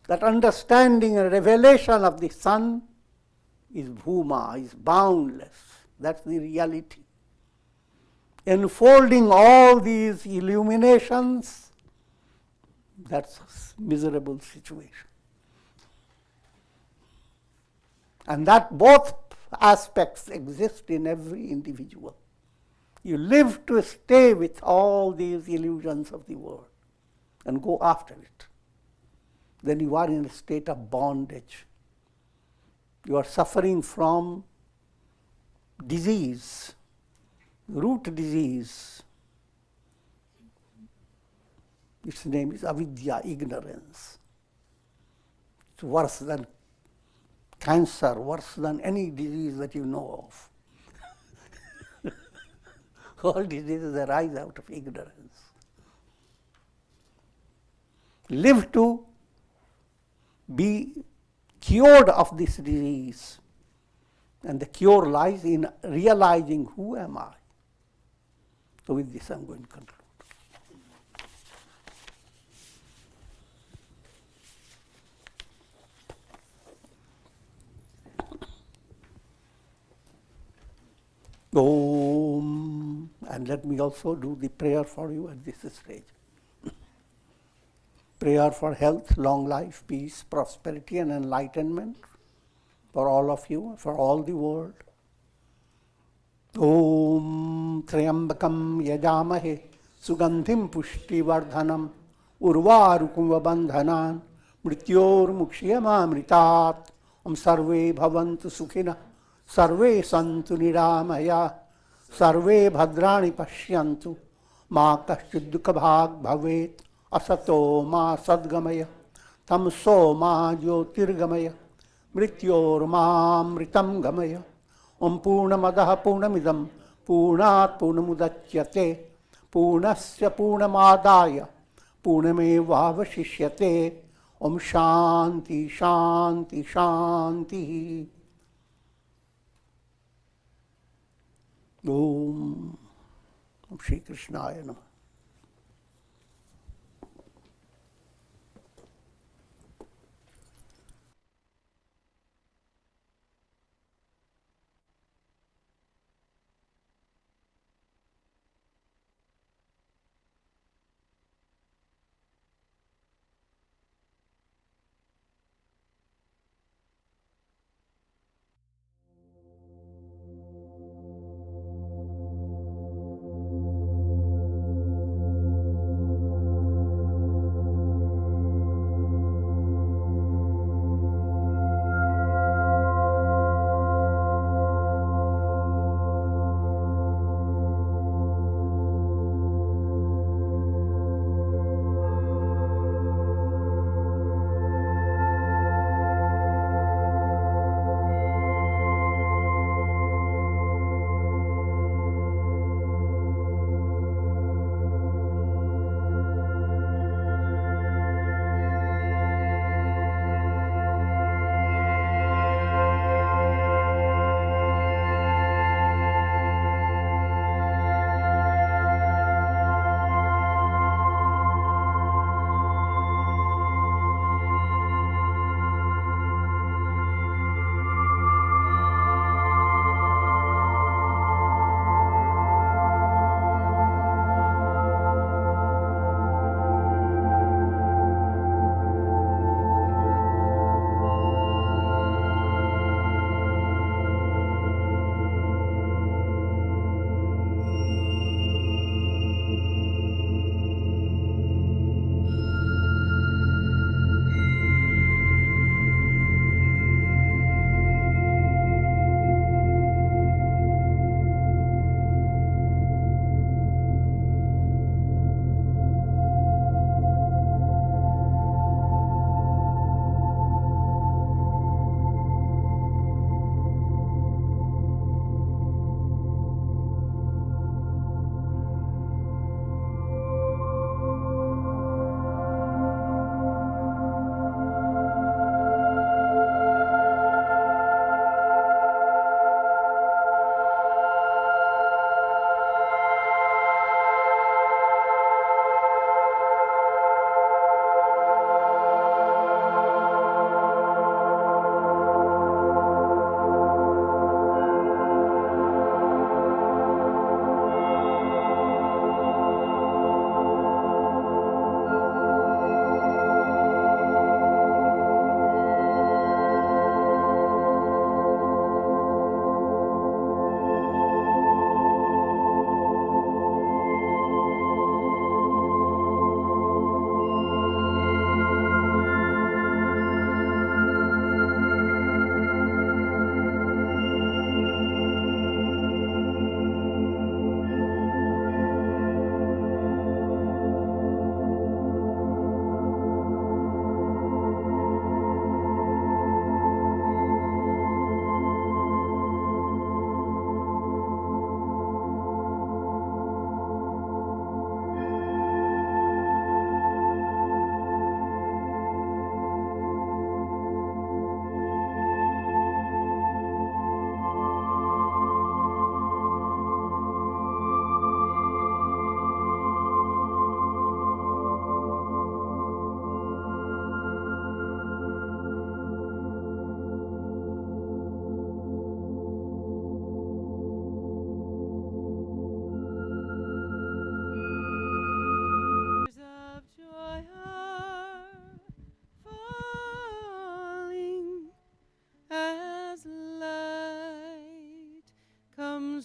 That understanding and revelation of the sun is Bhuma, is boundless. That's the reality. Enfolding all these illuminations, that's a miserable situation. And that both aspects exist in every individual. You live to stay with all these illusions of the world and go after it. Then you are in a state of bondage. You are suffering from disease, root disease. Its name is avidya, ignorance. It's worse than cancer, worse than any disease that you know of. All diseases arise out of ignorance. Live to be cured of this disease. And the cure lies in realizing who am I. So with this I'm going to conclude. Om. And let me also do the prayer for you at this stage. Prayer for health, long life, peace, prosperity, and enlightenment for all of you, for all the world. Om Triambakam Yajamahe Sugandhim Pushti Vardhanam Urvarukum Bandhanan Mrityor Mukshiyamamritat Om Sarve Bhavantu Sukhina Sarve Santu Niramaya Sarve Bhadrani Pashyantu Ma Kaschid Dukha Bhag Bhavet Asato Ma Sadgamaya Tamso Ma Jyotirgamaya Mrityor Ma Mritam Gamaya Om Purnamadaha Purnamidam Purnat Purnamudachyate Purnasya Purnamadaya Purnamevavashishyate Om Shanti Shanti Shanti Om Shri Krishnaya Namah.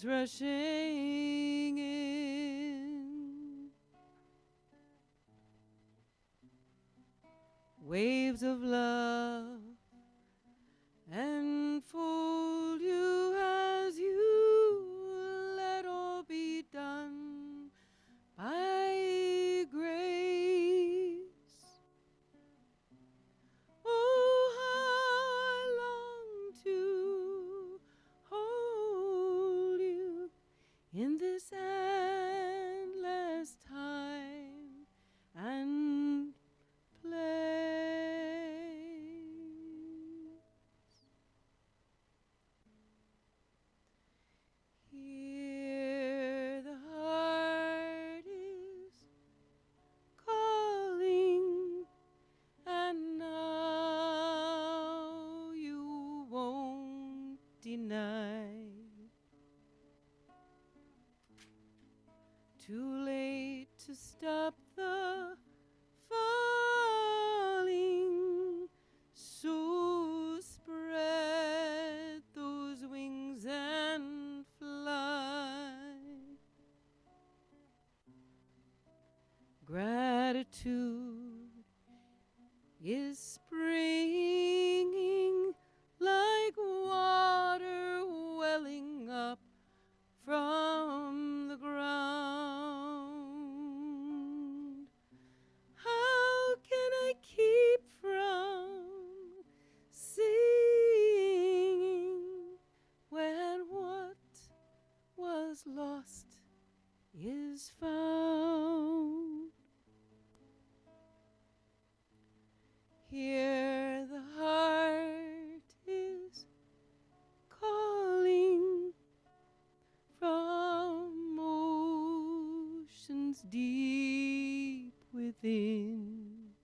comes rushing in. Waves of love enfold you as you let all be done by grace. Oh, how I long to hold you in this endless time and place. Here the heart is calling, and now you won't deny. Too late to stop the falling, so spread those wings and fly. Gratitude is springing like water welling up from the ground. How can I keep from singing when what was lost is found? Here the heart is calling from oceans deep within.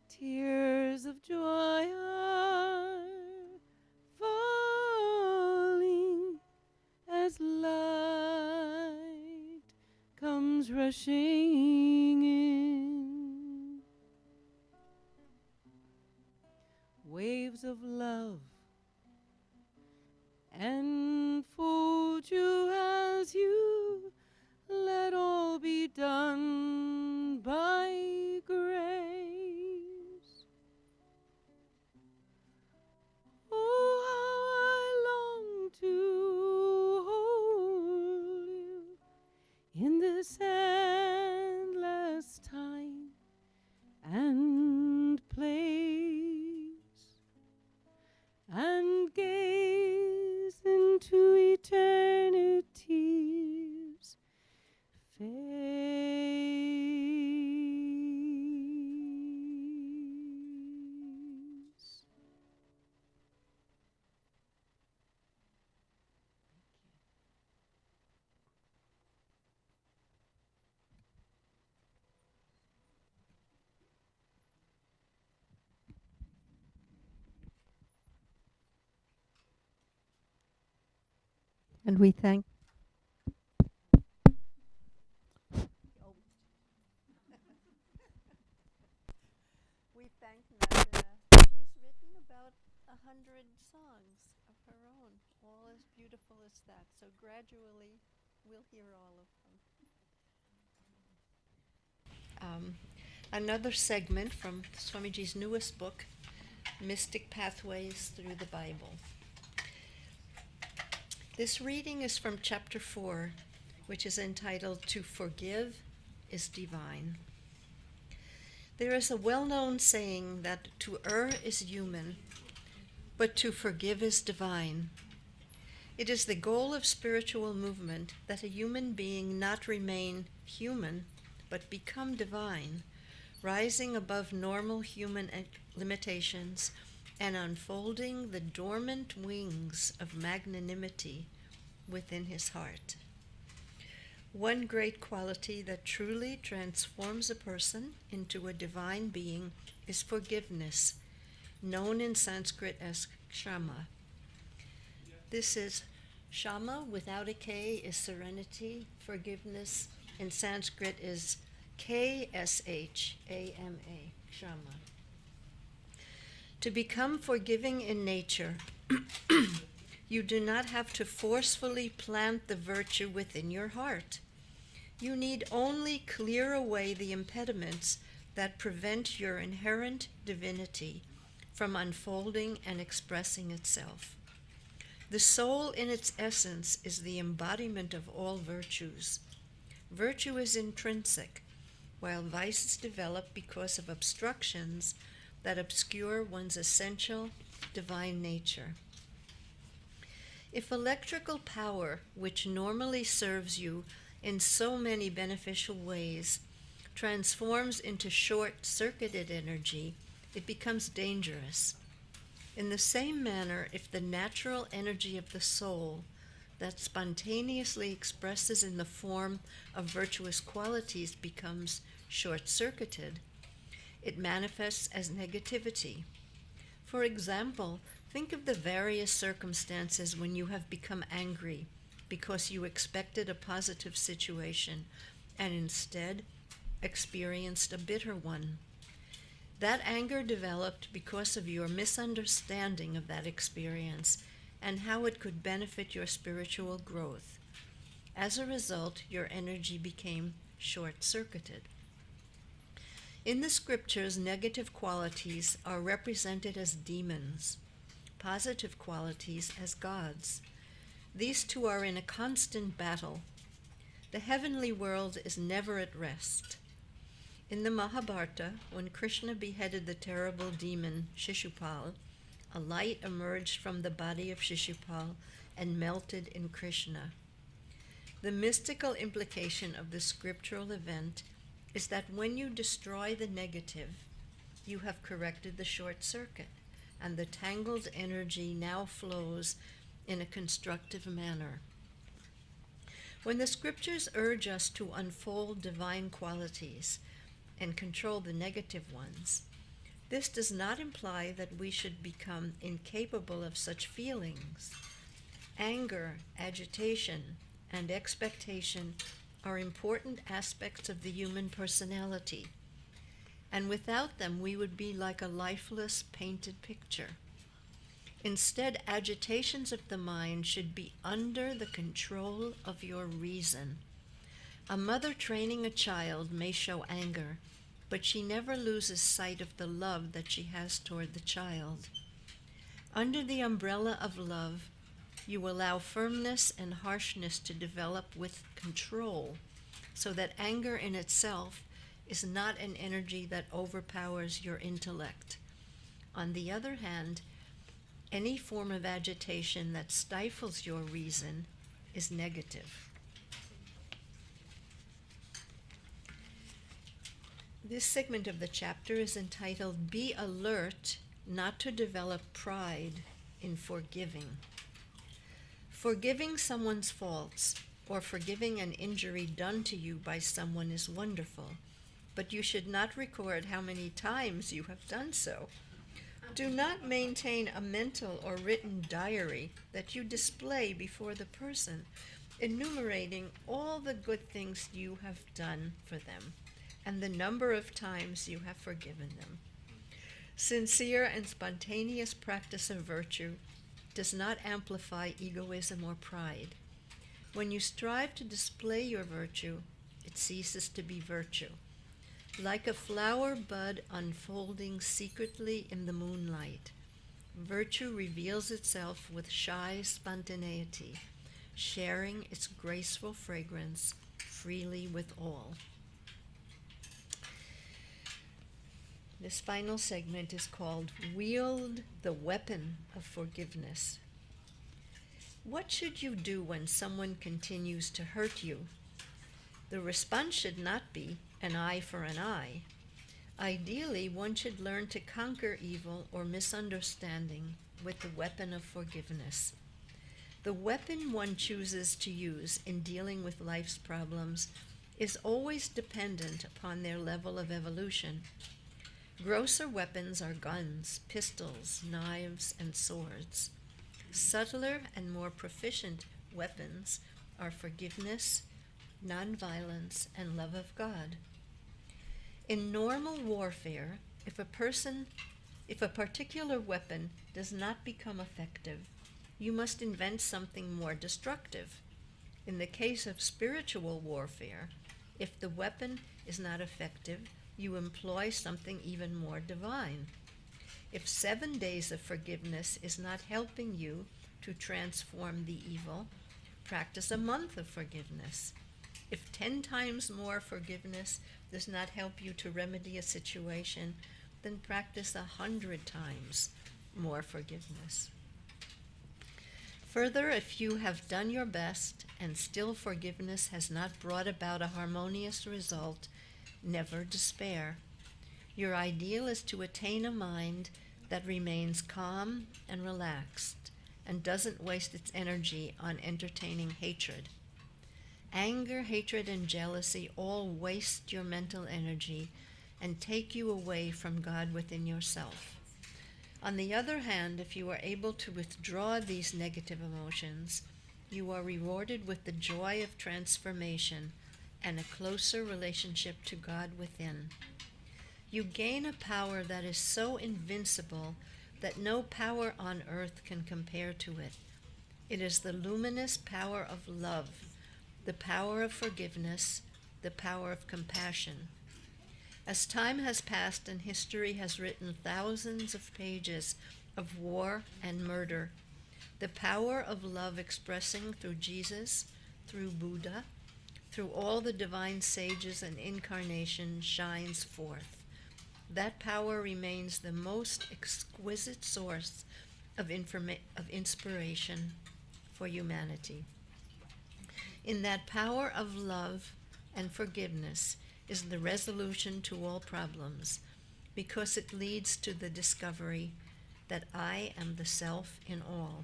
Tears of joy are falling as light comes rushing in. Waves of love enfold you as you let all be done by grace. Oh, how I long to hold you in this endless time and place, and gaze into eternity's face. And we thank We thank Narada. She's written about 100 songs of her own, all as beautiful as that. So gradually, we'll hear all of them. Another segment from Swamiji's newest book, Mystic Pathways Through the Bible. This reading is from chapter 4, which is entitled To Forgive is Divine. There is a well-known saying that to err is human, but to forgive is divine. It is the goal of spiritual movement that a human being not remain human, but become divine, rising above normal human limitations and unfolding the dormant wings of magnanimity within his heart. One great quality that truly transforms a person into a divine being is forgiveness, known in Sanskrit as Kshama. This is Shama without a K is serenity. Forgiveness in Sanskrit is K-S-H-A-M-A, Kshama. To become forgiving in nature You do not have to forcefully plant the virtue within your heart. You need only clear away the impediments that prevent your inherent divinity from unfolding and expressing itself. The soul in its essence is the embodiment of all virtues. Virtue is intrinsic, while vices develop because of obstructions that obscure one's essential divine nature. If electrical power, which normally serves you in so many beneficial ways, transforms into short-circuited energy, it becomes dangerous. In the same manner, if the natural energy of the soul that spontaneously expresses in the form of virtuous qualities becomes short-circuited, it manifests as negativity. For example, think of the various circumstances when you have become angry because you expected a positive situation and instead experienced a bitter one. That anger developed because of your misunderstanding of that experience and how it could benefit your spiritual growth. As a result, your energy became short-circuited. In the scriptures, negative qualities are represented as demons, positive qualities as gods. These two are in a constant battle. The heavenly world is never at rest. In the Mahabharata, when Krishna beheaded the terrible demon Shishupal, a light emerged from the body of Shishupal and melted in Krishna. The mystical implication of the scriptural event is that when you destroy the negative, you have corrected the short circuit, and the tangled energy now flows in a constructive manner. When the scriptures urge us to unfold divine qualities and control the negative ones, this does not imply that we should become incapable of such feelings. Anger, agitation, and expectation are important aspects of the human personality, and without them we would be like a lifeless painted picture. Instead, agitations of the mind should be under the control of your reason. A mother training a child may show anger, but she never loses sight of the love that she has toward the child. Under the umbrella of love, you allow firmness and harshness to develop with control, so that anger in itself is not an energy that overpowers your intellect. On the other hand, any form of agitation that stifles your reason is negative. This segment of the chapter is entitled, Be Alert Not to Develop Pride in Forgiving. Forgiving someone's faults or forgiving an injury done to you by someone is wonderful, but you should not record how many times you have done so. Do not maintain a mental or written diary that you display before the person, enumerating all the good things you have done for them and the number of times you have forgiven them. Sincere and spontaneous practice of virtue does not amplify egoism or pride. When you strive to display your virtue, it ceases to be virtue. Like a flower bud unfolding secretly in the moonlight, virtue reveals itself with shy spontaneity, sharing its graceful fragrance freely with all. This final segment is called Wield the Weapon of Forgiveness. What should you do when someone continues to hurt you? The response should not be an eye for an eye. Ideally, one should learn to conquer evil or misunderstanding with the weapon of forgiveness. The weapon one chooses to use in dealing with life's problems is always dependent upon their level of evolution. Grosser weapons are guns, pistols, knives, and swords. Subtler and more proficient weapons are forgiveness, nonviolence, and love of God. In normal warfare, if a particular weapon does not become effective, you must invent something more destructive. In the case of spiritual warfare, if the weapon is not effective, you employ something even more divine. If 7 days of forgiveness is not helping you to transform the evil, practice a month of forgiveness. If 10 times more forgiveness does not help you to remedy a situation, then practice 100 times more forgiveness. Further, if you have done your best and still forgiveness has not brought about a harmonious result, never despair. Your ideal is to attain a mind that remains calm and relaxed and doesn't waste its energy on entertaining hatred. Anger, hatred, and jealousy all waste your mental energy and take you away from God within yourself. On the other hand, if you are able to withdraw these negative emotions, you are rewarded with the joy of transformation and a closer relationship to God within. You gain a power that is so invincible that no power on earth can compare to it. It is the luminous power of love, the power of forgiveness, the power of compassion. As time has passed and history has written thousands of pages of war and murder, the power of love expressing through Jesus, through Buddha, through all the divine sages and incarnations shines forth. That power remains the most exquisite source of inspiration for humanity. In that power of love and forgiveness is the resolution to all problems, because it leads to the discovery that I am the self in all.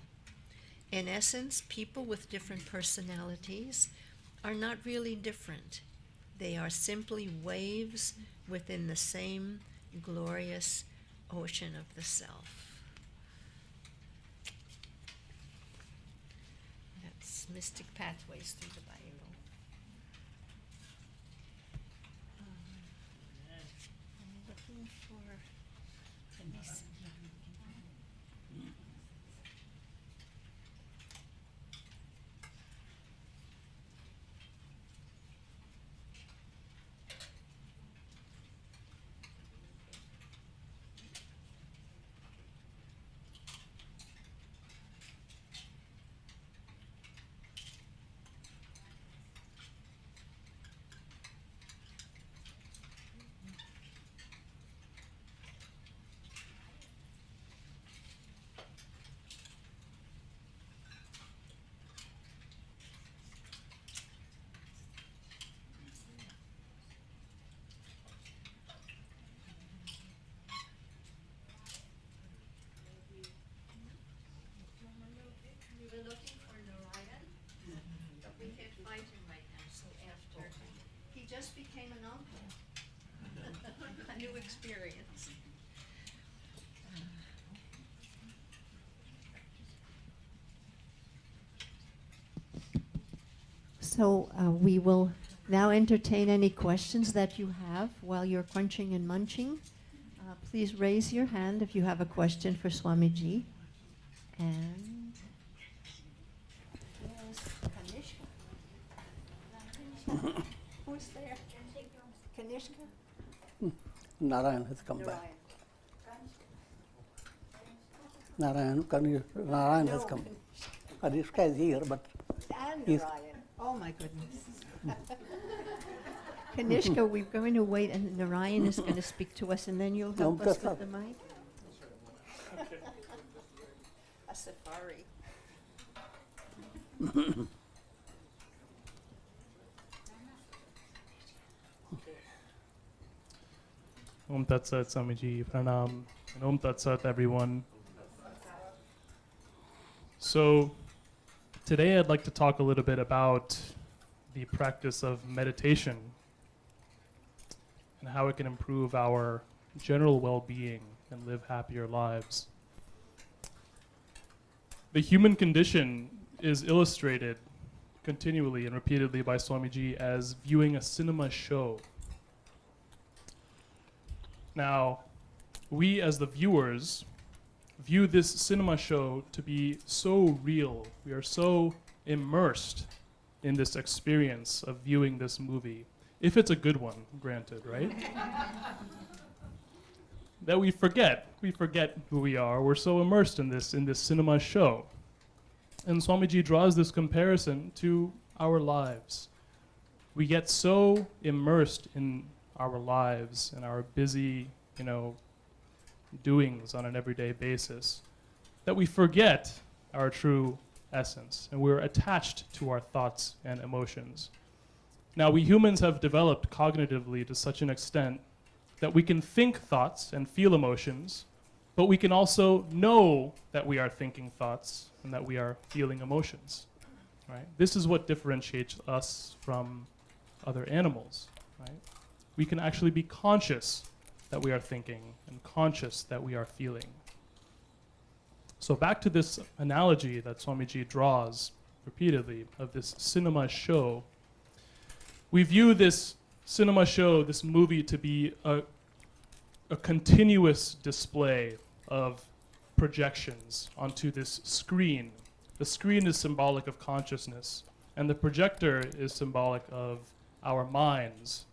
In essence, people with different personalities are not really different. They are simply waves within the same glorious ocean of the self. That's Mystic Pathways Through the Bible. I'm looking for Ganesh. We were looking for Narayan, but we can't find him right now, so after. He just became an uncle. A new experience. So we will now entertain any questions that you have while you're crunching and munching. Please raise your hand if you have a question for Swamiji. And Yes, Kanishka. Who's there? Kanishka? Narayan has come back. Narayan. Narayan has come. Kanishka is here, but And he's- Narayan. Oh, my goodness. Kanishka, we're going to wait, and Narayan is going to speak to us, and then you'll help No, us that's with the mic. A safari. Om Tat Sat, Swamiji, Pranam, and Om Tat Sat, everyone. So, today I'd like to talk a little bit about the practice of meditation and how it can improve our general well-being and live happier lives. The human condition is illustrated continually and repeatedly by Swamiji as viewing a cinema show. Now, we as the viewers view this cinema show to be so real. We are so immersed in this experience of viewing this movie, if it's a good one, granted, right? That we forget who we are. We're so immersed in this cinema show. And Swamiji draws this comparison to our lives. We get so immersed in our lives and our busy, doings on an everyday basis that we forget our true essence, and we're attached to our thoughts and emotions. Now, we humans have developed cognitively to such an extent that we can think thoughts and feel emotions, but we can also know that we are thinking thoughts and that we are feeling emotions. Right? This is what differentiates us from other animals. Right? We can actually be conscious that we are thinking and conscious that we are feeling. So back to this analogy that Swamiji draws repeatedly of this cinema show. We view this cinema show, this movie, to be a continuous display of projections onto this screen. The screen is symbolic of consciousness, and the projector is symbolic of our minds.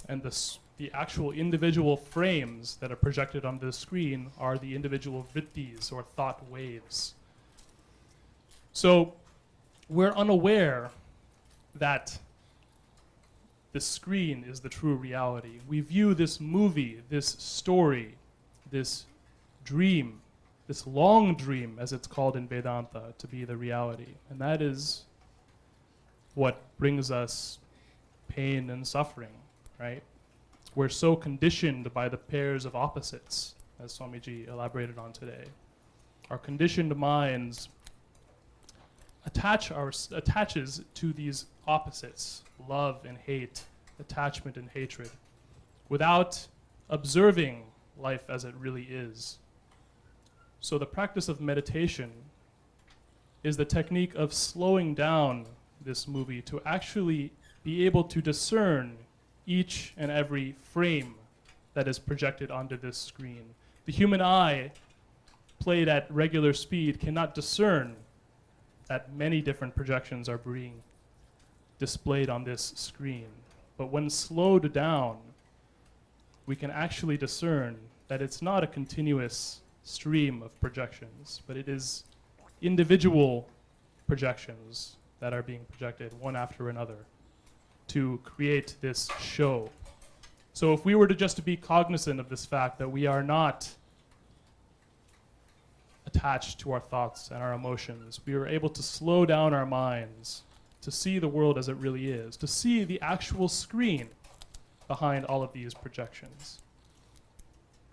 And the actual individual frames that are projected on the screen are the individual vrittis, or thought waves. So we're unaware that the screen is the true reality. We view this movie, this story, this dream, this long dream, as it's called in Vedanta, to be the reality. And that is what brings us pain and suffering, right? We're so conditioned by the pairs of opposites, as Swamiji elaborated on today. Our conditioned minds attaches to these opposites, love and hate, attachment and hatred, without observing life as it really is. So the practice of meditation is the technique of slowing down this movie to actually be able to discern each and every frame that is projected onto this screen. The human eye, played at regular speed, cannot discern that many different projections are being displayed on this screen. But when slowed down, we can actually discern that it's not a continuous stream of projections, but it is individual projections that are being projected one after another to create this show. So if we were to just be cognizant of this fact that we are not attached to our thoughts and our emotions, we are able to slow down our minds to see the world as it really is, to see the actual screen behind all of these projections.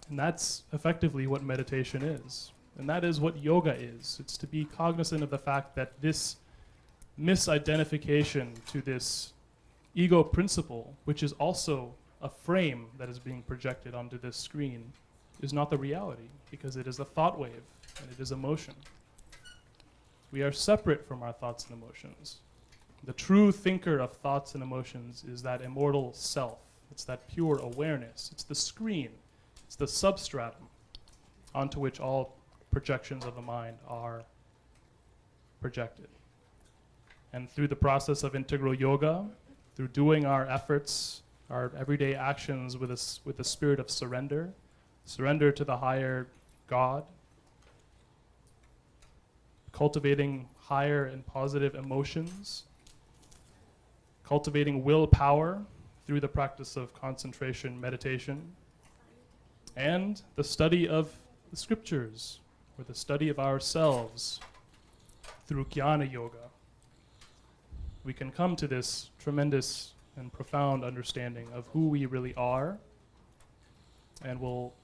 And that's effectively what meditation is. And that is what yoga is. It's to be cognizant of the fact that this misidentification to this ego principle, which is also a frame that is being projected onto this screen, is not the reality, because it is a thought wave and it is emotion. We are separate from our thoughts and emotions. The true thinker of thoughts and emotions is that immortal self. It's that pure awareness. It's the screen. It's the substratum onto which all projections of the mind are projected. And through the process of integral yoga, through doing our efforts, our everyday actions with a spirit of surrender to the higher God, cultivating higher and positive emotions, cultivating willpower through the practice of concentration, meditation, and the study of the scriptures, or the study of ourselves through jnana yoga, we can come to this tremendous and profound understanding of who we really are, and will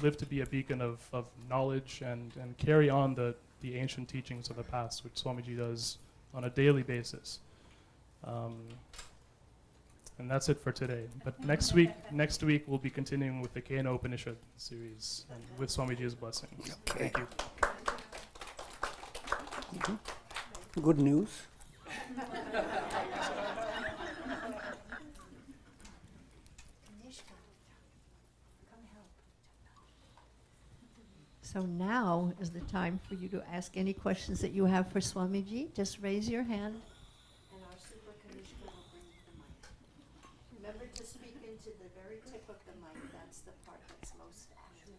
live to be a beacon of knowledge and carry on the ancient teachings of the past, which Swamiji does on a daily basis. And that's it for today. But next week we'll be continuing with the Kena Upanishad series, and with Swamiji's blessing. Okay. Thank you. Good news. So now is the time for you to ask any questions that you have for Swamiji. Just raise your hand. And our Super Kanishka will bring you the mic. Remember to speak into the very tip of the mic. That's the part that's most active.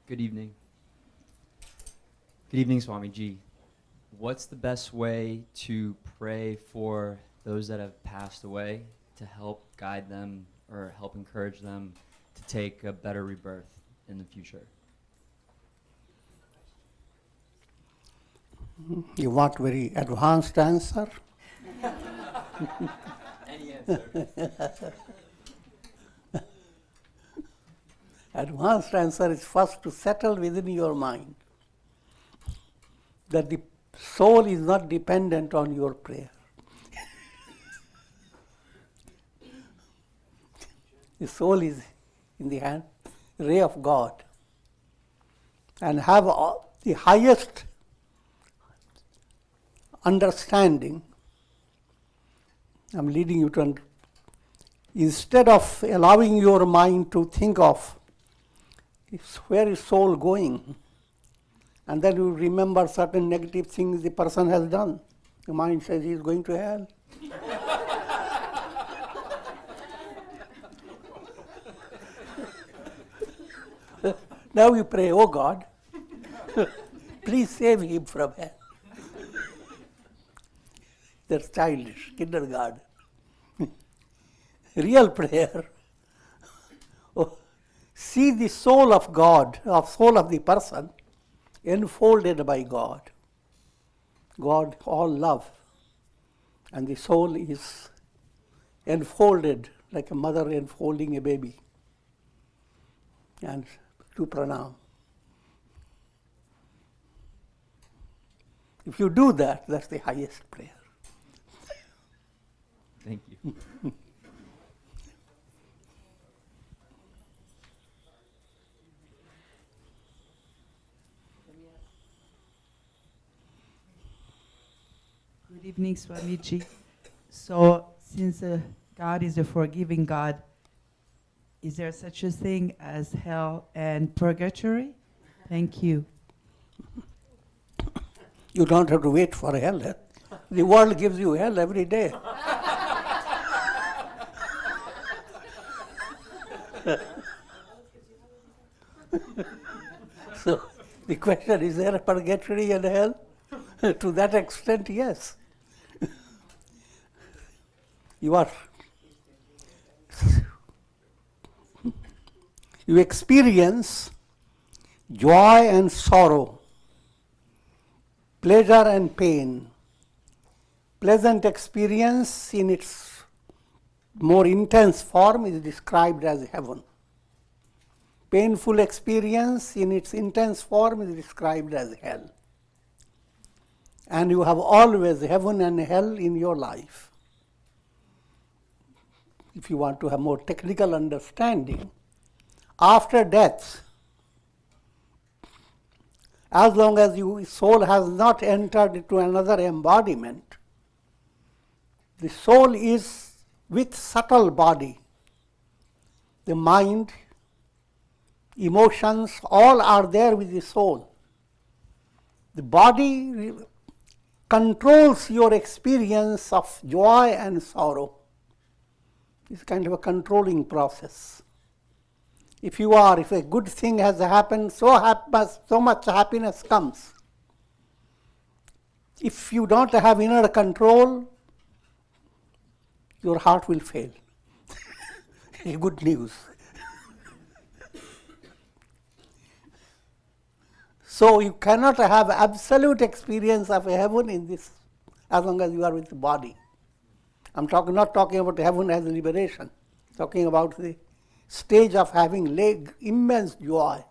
Good evening. Good evening, Swamiji. What's the best way to pray for those that have passed away to help guide them or help encourage them to take a better rebirth in the future? You want very advanced answer? Any answer. Advanced answer is first to settle within your mind that the soul is not dependent on your prayer. The soul is in the hand, ray of God, and have the highest understanding. I'm leading you to, instead of allowing your mind to think of where is soul going, and then you remember certain negative things the person has done. The mind says he is going to hell. Now you pray, oh God, please save him from hell. That's childish, kindergarten. Real prayer. Oh, see the soul of God, soul of the person, enfolded by God. God, all love. And the soul is enfolded like a mother enfolding a baby. And to pranam. If you do that, that's the highest prayer. Thank you. Good evening, Swamiji. So, since God is a forgiving God, is there such a thing as hell and purgatory? Thank you. You don't have to wait for hell. Eh? The world gives you hell every day. So, the question is there a purgatory and hell? To that extent, yes. You experience joy and sorrow, pleasure and pain. Pleasant experience in its more intense form is described as heaven. Painful experience in its intense form is described as hell. And you have always heaven and hell in your life. If you want to have more technical understanding, after death, as long as your soul has not entered into another embodiment, the soul is with subtle body. The mind, emotions, all are there with the soul. The body controls your experience of joy and sorrow. It's kind of a controlling process. If a good thing has happened, so much happiness comes. If you don't have inner control, your heart will fail. Good news. So you cannot have absolute experience of a heaven in this as long as you are with the body. I'm not talking about heaven as liberation. Talking about the stage of having immense joy.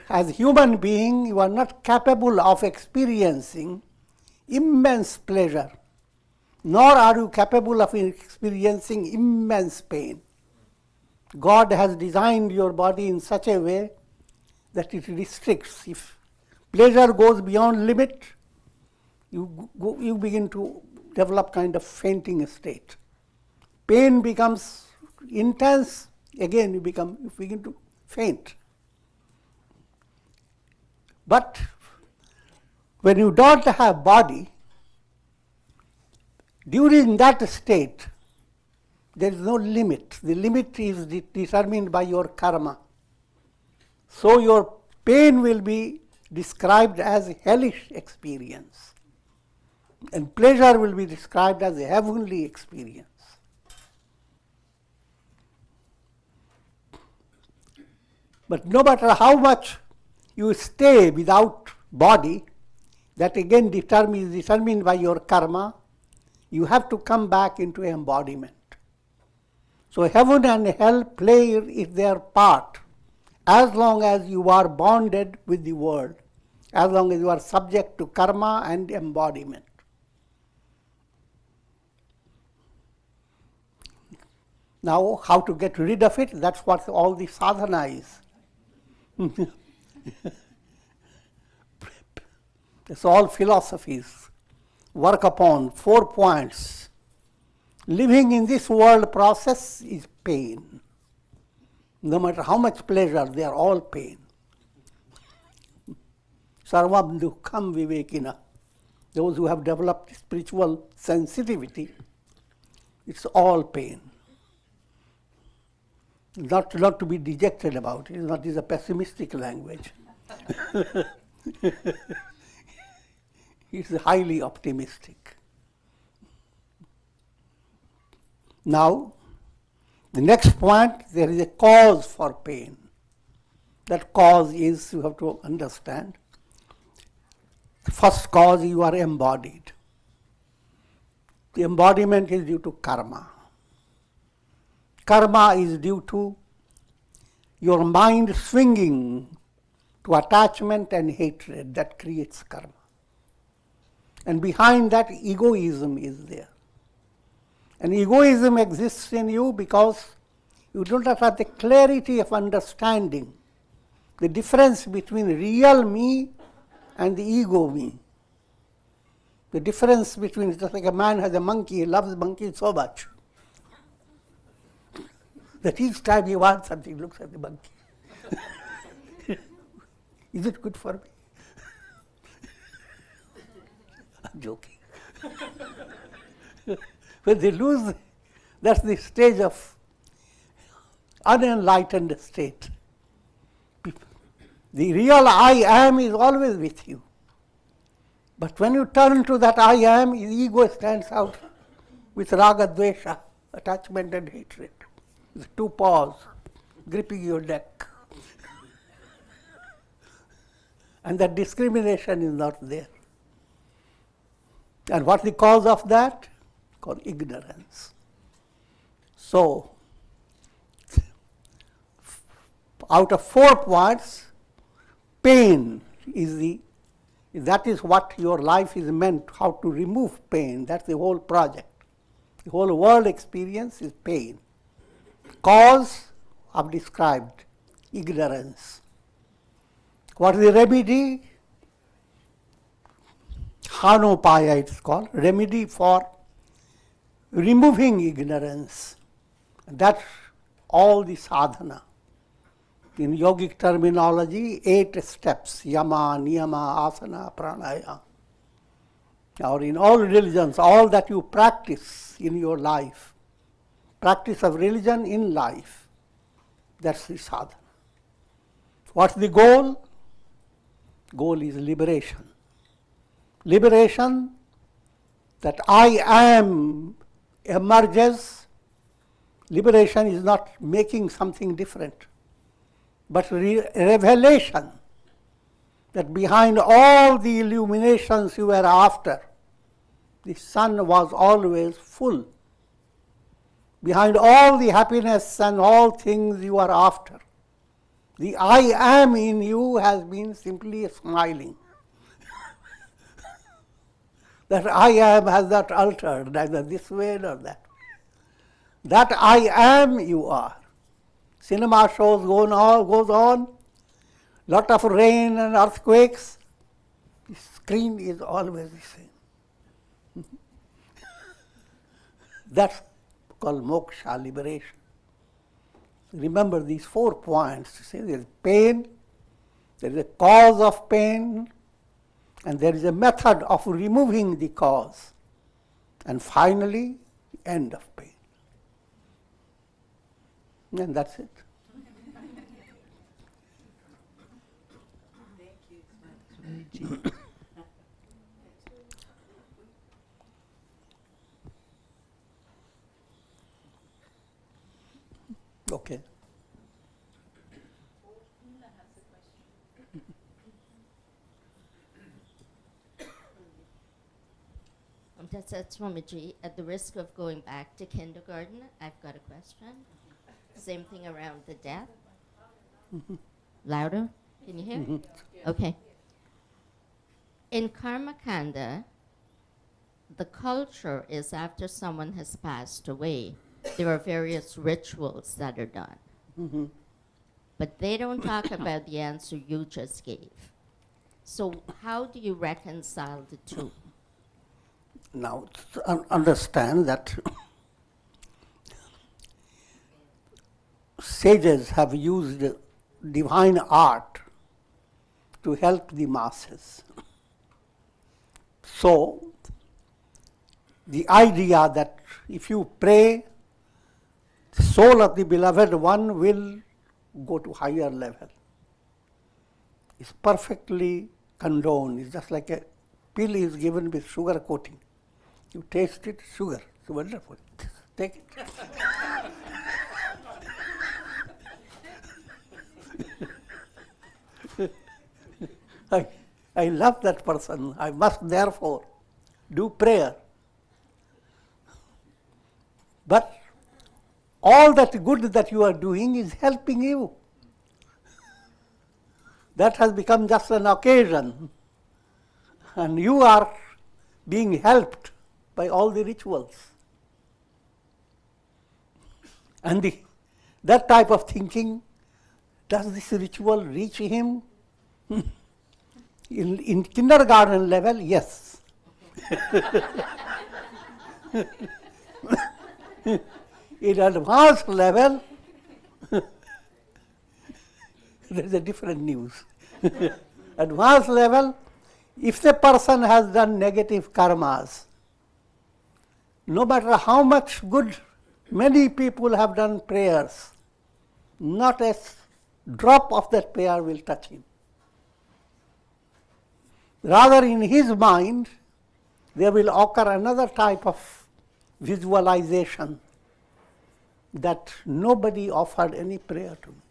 As a human being, you are not capable of experiencing immense pleasure, nor are you capable of experiencing immense pain. God has designed your body in such a way that it restricts. If pleasure goes beyond limit, you begin to develop kind of fainting state. pain becomes intense, again you begin to faint. But when you don't have body, during that state, there is no limit. The limit is determined by your karma. So your pain will be described as a hellish experience, and pleasure will be described as a heavenly experience. But no matter how much you stay without body, that again determined by your karma, you have to come back into embodiment. So heaven and hell play their part as long as you are bonded with the world, as long as you are subject to karma and embodiment. Now, how to get rid of it? That's what all the sadhana is. It's all philosophies. Work upon 4 points. Living in this world process is pain. No matter how much pleasure, they are all pain. Sarvam dukkham vivekina. Those who have developed spiritual sensitivity, it's all pain. Not to be dejected about it. It is a pessimistic language. It's highly optimistic. Now, the next point, there is a cause for pain. That cause is, you have to understand, the first cause, you are embodied. The embodiment is due to karma. Karma is due to your mind swinging to attachment and hatred. That creates karma. And behind that, egoism is there. And egoism exists in you because you do not have the clarity of understanding the difference between real me and the ego me. The difference between, just like a man has a monkey, he loves the monkey so much that each time he wants something, he looks at the monkey. Is it good for me? I'm joking. When they lose, that's the stage of unenlightened state. The real I am is always with you. But when you turn to that I am, the ego stands out with raga, dvesha, attachment and hatred. With 2 paws gripping your neck. And that discrimination is not there. And what's the cause of that? Called ignorance. So, out of 4 points, pain is that is what your life is meant, how to remove pain. That's the whole project. The whole world experience is pain. Cause, I've described, ignorance. What is the remedy? Hanopaya it's called, remedy for removing ignorance. That's all the sadhana. In yogic terminology, 8 steps, yama, niyama, asana, pranaya. Or in all religions, all that you practice in your life, practice of religion in life, that's the sadhana. What's the goal? Goal is liberation. Liberation, that I am emerges. Liberation is not making something different, but revelation that behind all the illuminations you were after, the sun was always full. Behind all the happiness and all things you are after, the I am in you has been simply smiling. That I am has not altered, neither this way nor that way. That I am you are. Cinema shows goes on, lot of rain and earthquakes. The screen is always the same. That's called moksha, liberation. Remember these 4 points. See, there is pain, there is a cause of pain, and there is a method of removing the cause. And finally, end of pain. And that's it. Okay. That's Swamiji. At the risk of going back to kindergarten, I've got a question. Same thing around the death. Louder? Can you hear? Okay. In Karma Kanda, the culture is after someone has passed away, there are various rituals that are done. But they don't talk about the answer you just gave. So how do you reconcile the two? Now, understand that sages have used divine art to help the masses. So, the idea that if you pray, the soul of the beloved one will go to higher level is perfectly condoned. It's just like a pill is given with sugar coating. You taste it, sugar. It's wonderful. Take it. I love that person. I must therefore do prayer. But all that good that you are doing is helping you. That has become just an occasion. And you are being helped by all the rituals. And that type of thinking, does this ritual reach him? In kindergarten level, yes. In advanced level, there is a different news. Advanced level, if the person has done negative karmas, no matter how much good many people have done prayers, not a drop of that prayer will touch him. Rather, in his mind, there will occur another type of visualization that nobody offered any prayer to me.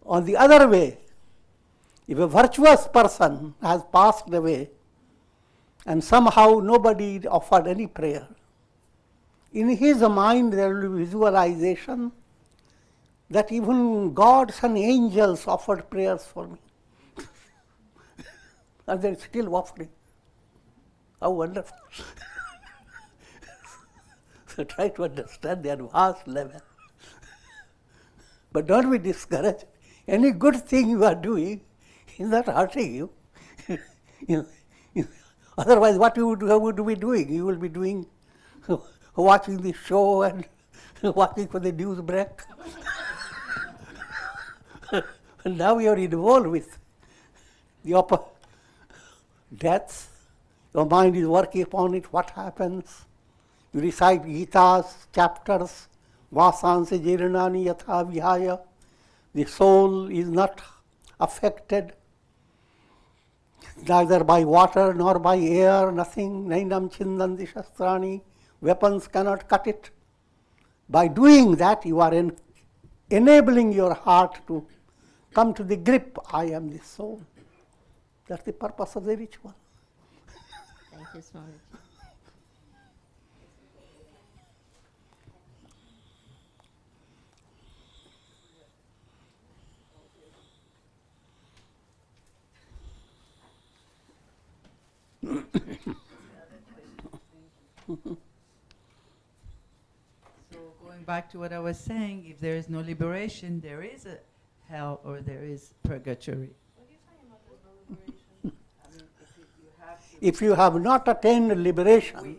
On the other way, if a virtuous person has passed away and somehow nobody offered any prayer, in his mind there will be visualization that even gods and angels offered prayers for me. And they're still offering. How wonderful. So try to understand the advanced level. But don't be discouraged. Any good thing you are doing is not hurting you. Otherwise, what you would be doing? You will be doing, watching the show and watching for the news break. And now you are involved with the deaths. Your mind is working upon it. What happens? You recite Gita's chapters. Vasanse jiranani yatha vihaya. The soul is not affected neither by water nor by air, nothing. Nainam chindandi shastrani. Weapons cannot cut it. By doing that, you are enabling your heart to come to the grip, I am the soul. That's the purpose of the ritual. Thank you, Swamiji. So going back to what I was saying, if there is no liberation, there is a hell or there is purgatory. What do you say about there's no liberation? I mean, if you have If you have not attained liberation,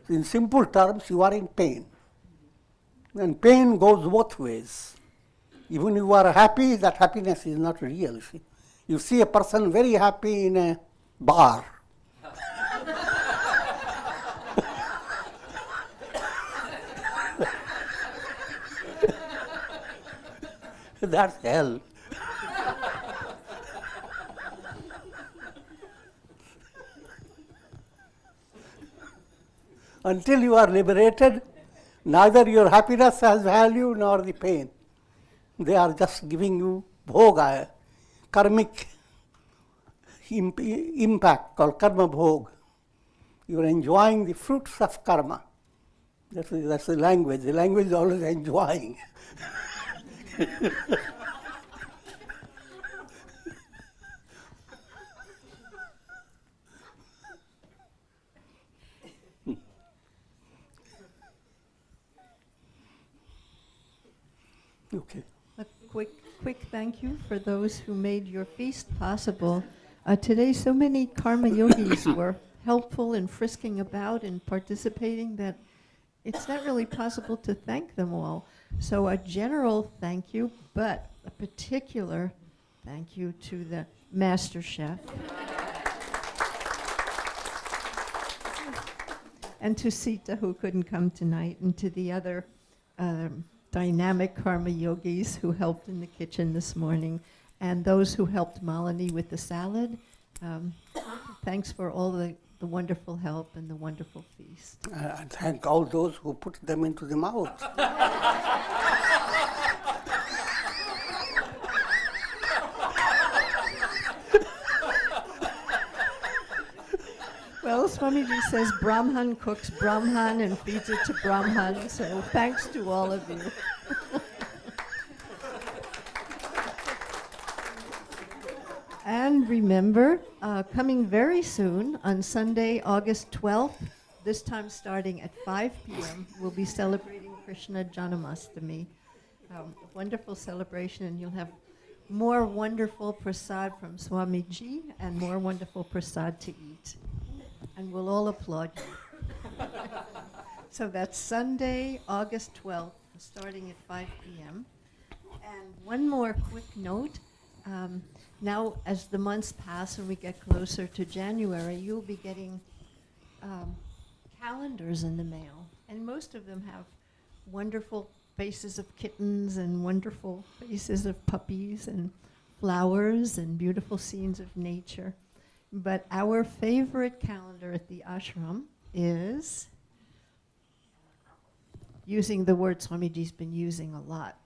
in simple terms, you are in pain. And pain goes both ways. Even if you are happy, that happiness is not real. You see a person very happy in a bar. That's hell. Until you are liberated, neither your happiness has value nor the pain. They are just giving you bhoga, karmic impact called karma bhog. You are enjoying the fruits of karma. That's the language. The language is always enjoying. Okay. A quick thank you for those who made your feast possible. Today, so many karma yogis were helpful in frisking about and participating that it's not really possible to thank them all. So a general thank you, but a particular thank you to the master chef. And to Sita, who couldn't come tonight, and to the other dynamic karma yogis who helped in the kitchen this morning, and those who helped Malini with the salad. Thanks for all the wonderful help and the wonderful feast. I thank all those who put them into the mouth. Well, Swamiji says Brahman cooks Brahman and feeds it to Brahman, so thanks to all of you. And remember, coming very soon, on Sunday, August 12th, this time starting at 5 p.m., we'll be celebrating Krishna Janamastami. A wonderful celebration, and you'll have more wonderful prasad from Swamiji and more wonderful prasad to eat. And we'll all applaud you. So that's Sunday, August 12th, starting at 5 p.m. And one more quick note. Now, as the months pass and we get closer to January, you'll be getting calendars in the mail. And most of them have wonderful faces of kittens and wonderful faces of puppies and flowers and beautiful scenes of nature. But our favorite calendar at the ashram is, using the word Swamiji's been using a lot,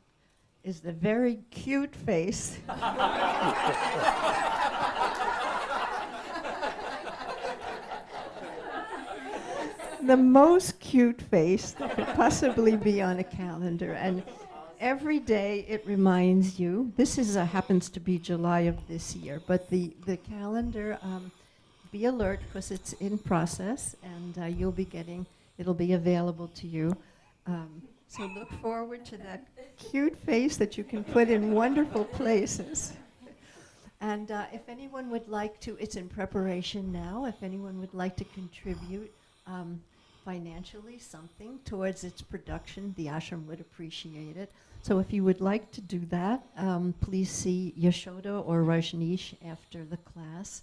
is the very cute face the most cute face that could possibly be on a calendar. And every day it reminds you, this is happens to be July of this year, but the calendar, be alert because it's in process, and you'll be getting, it'll be available to you. So look forward to that cute face that you can put in wonderful places. And if anyone would like to, it's in preparation now, if anyone would like to contribute financially something towards its production, the ashram would appreciate it. So if you would like to do that, please see Yashoda or Rajneesh after the class.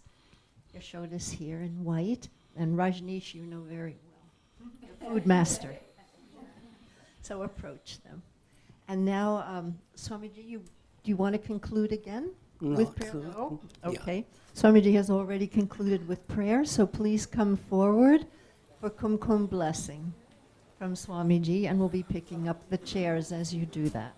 Yashoda's here in white, and Rajneesh you know very well, the food master. So approach them. And now, Swamiji, do you want to conclude again with prayer? No? Okay. Yeah. Swamiji has already concluded with prayer, so please come forward for Kumkum blessing from Swamiji, and we'll be picking up the chairs as you do that.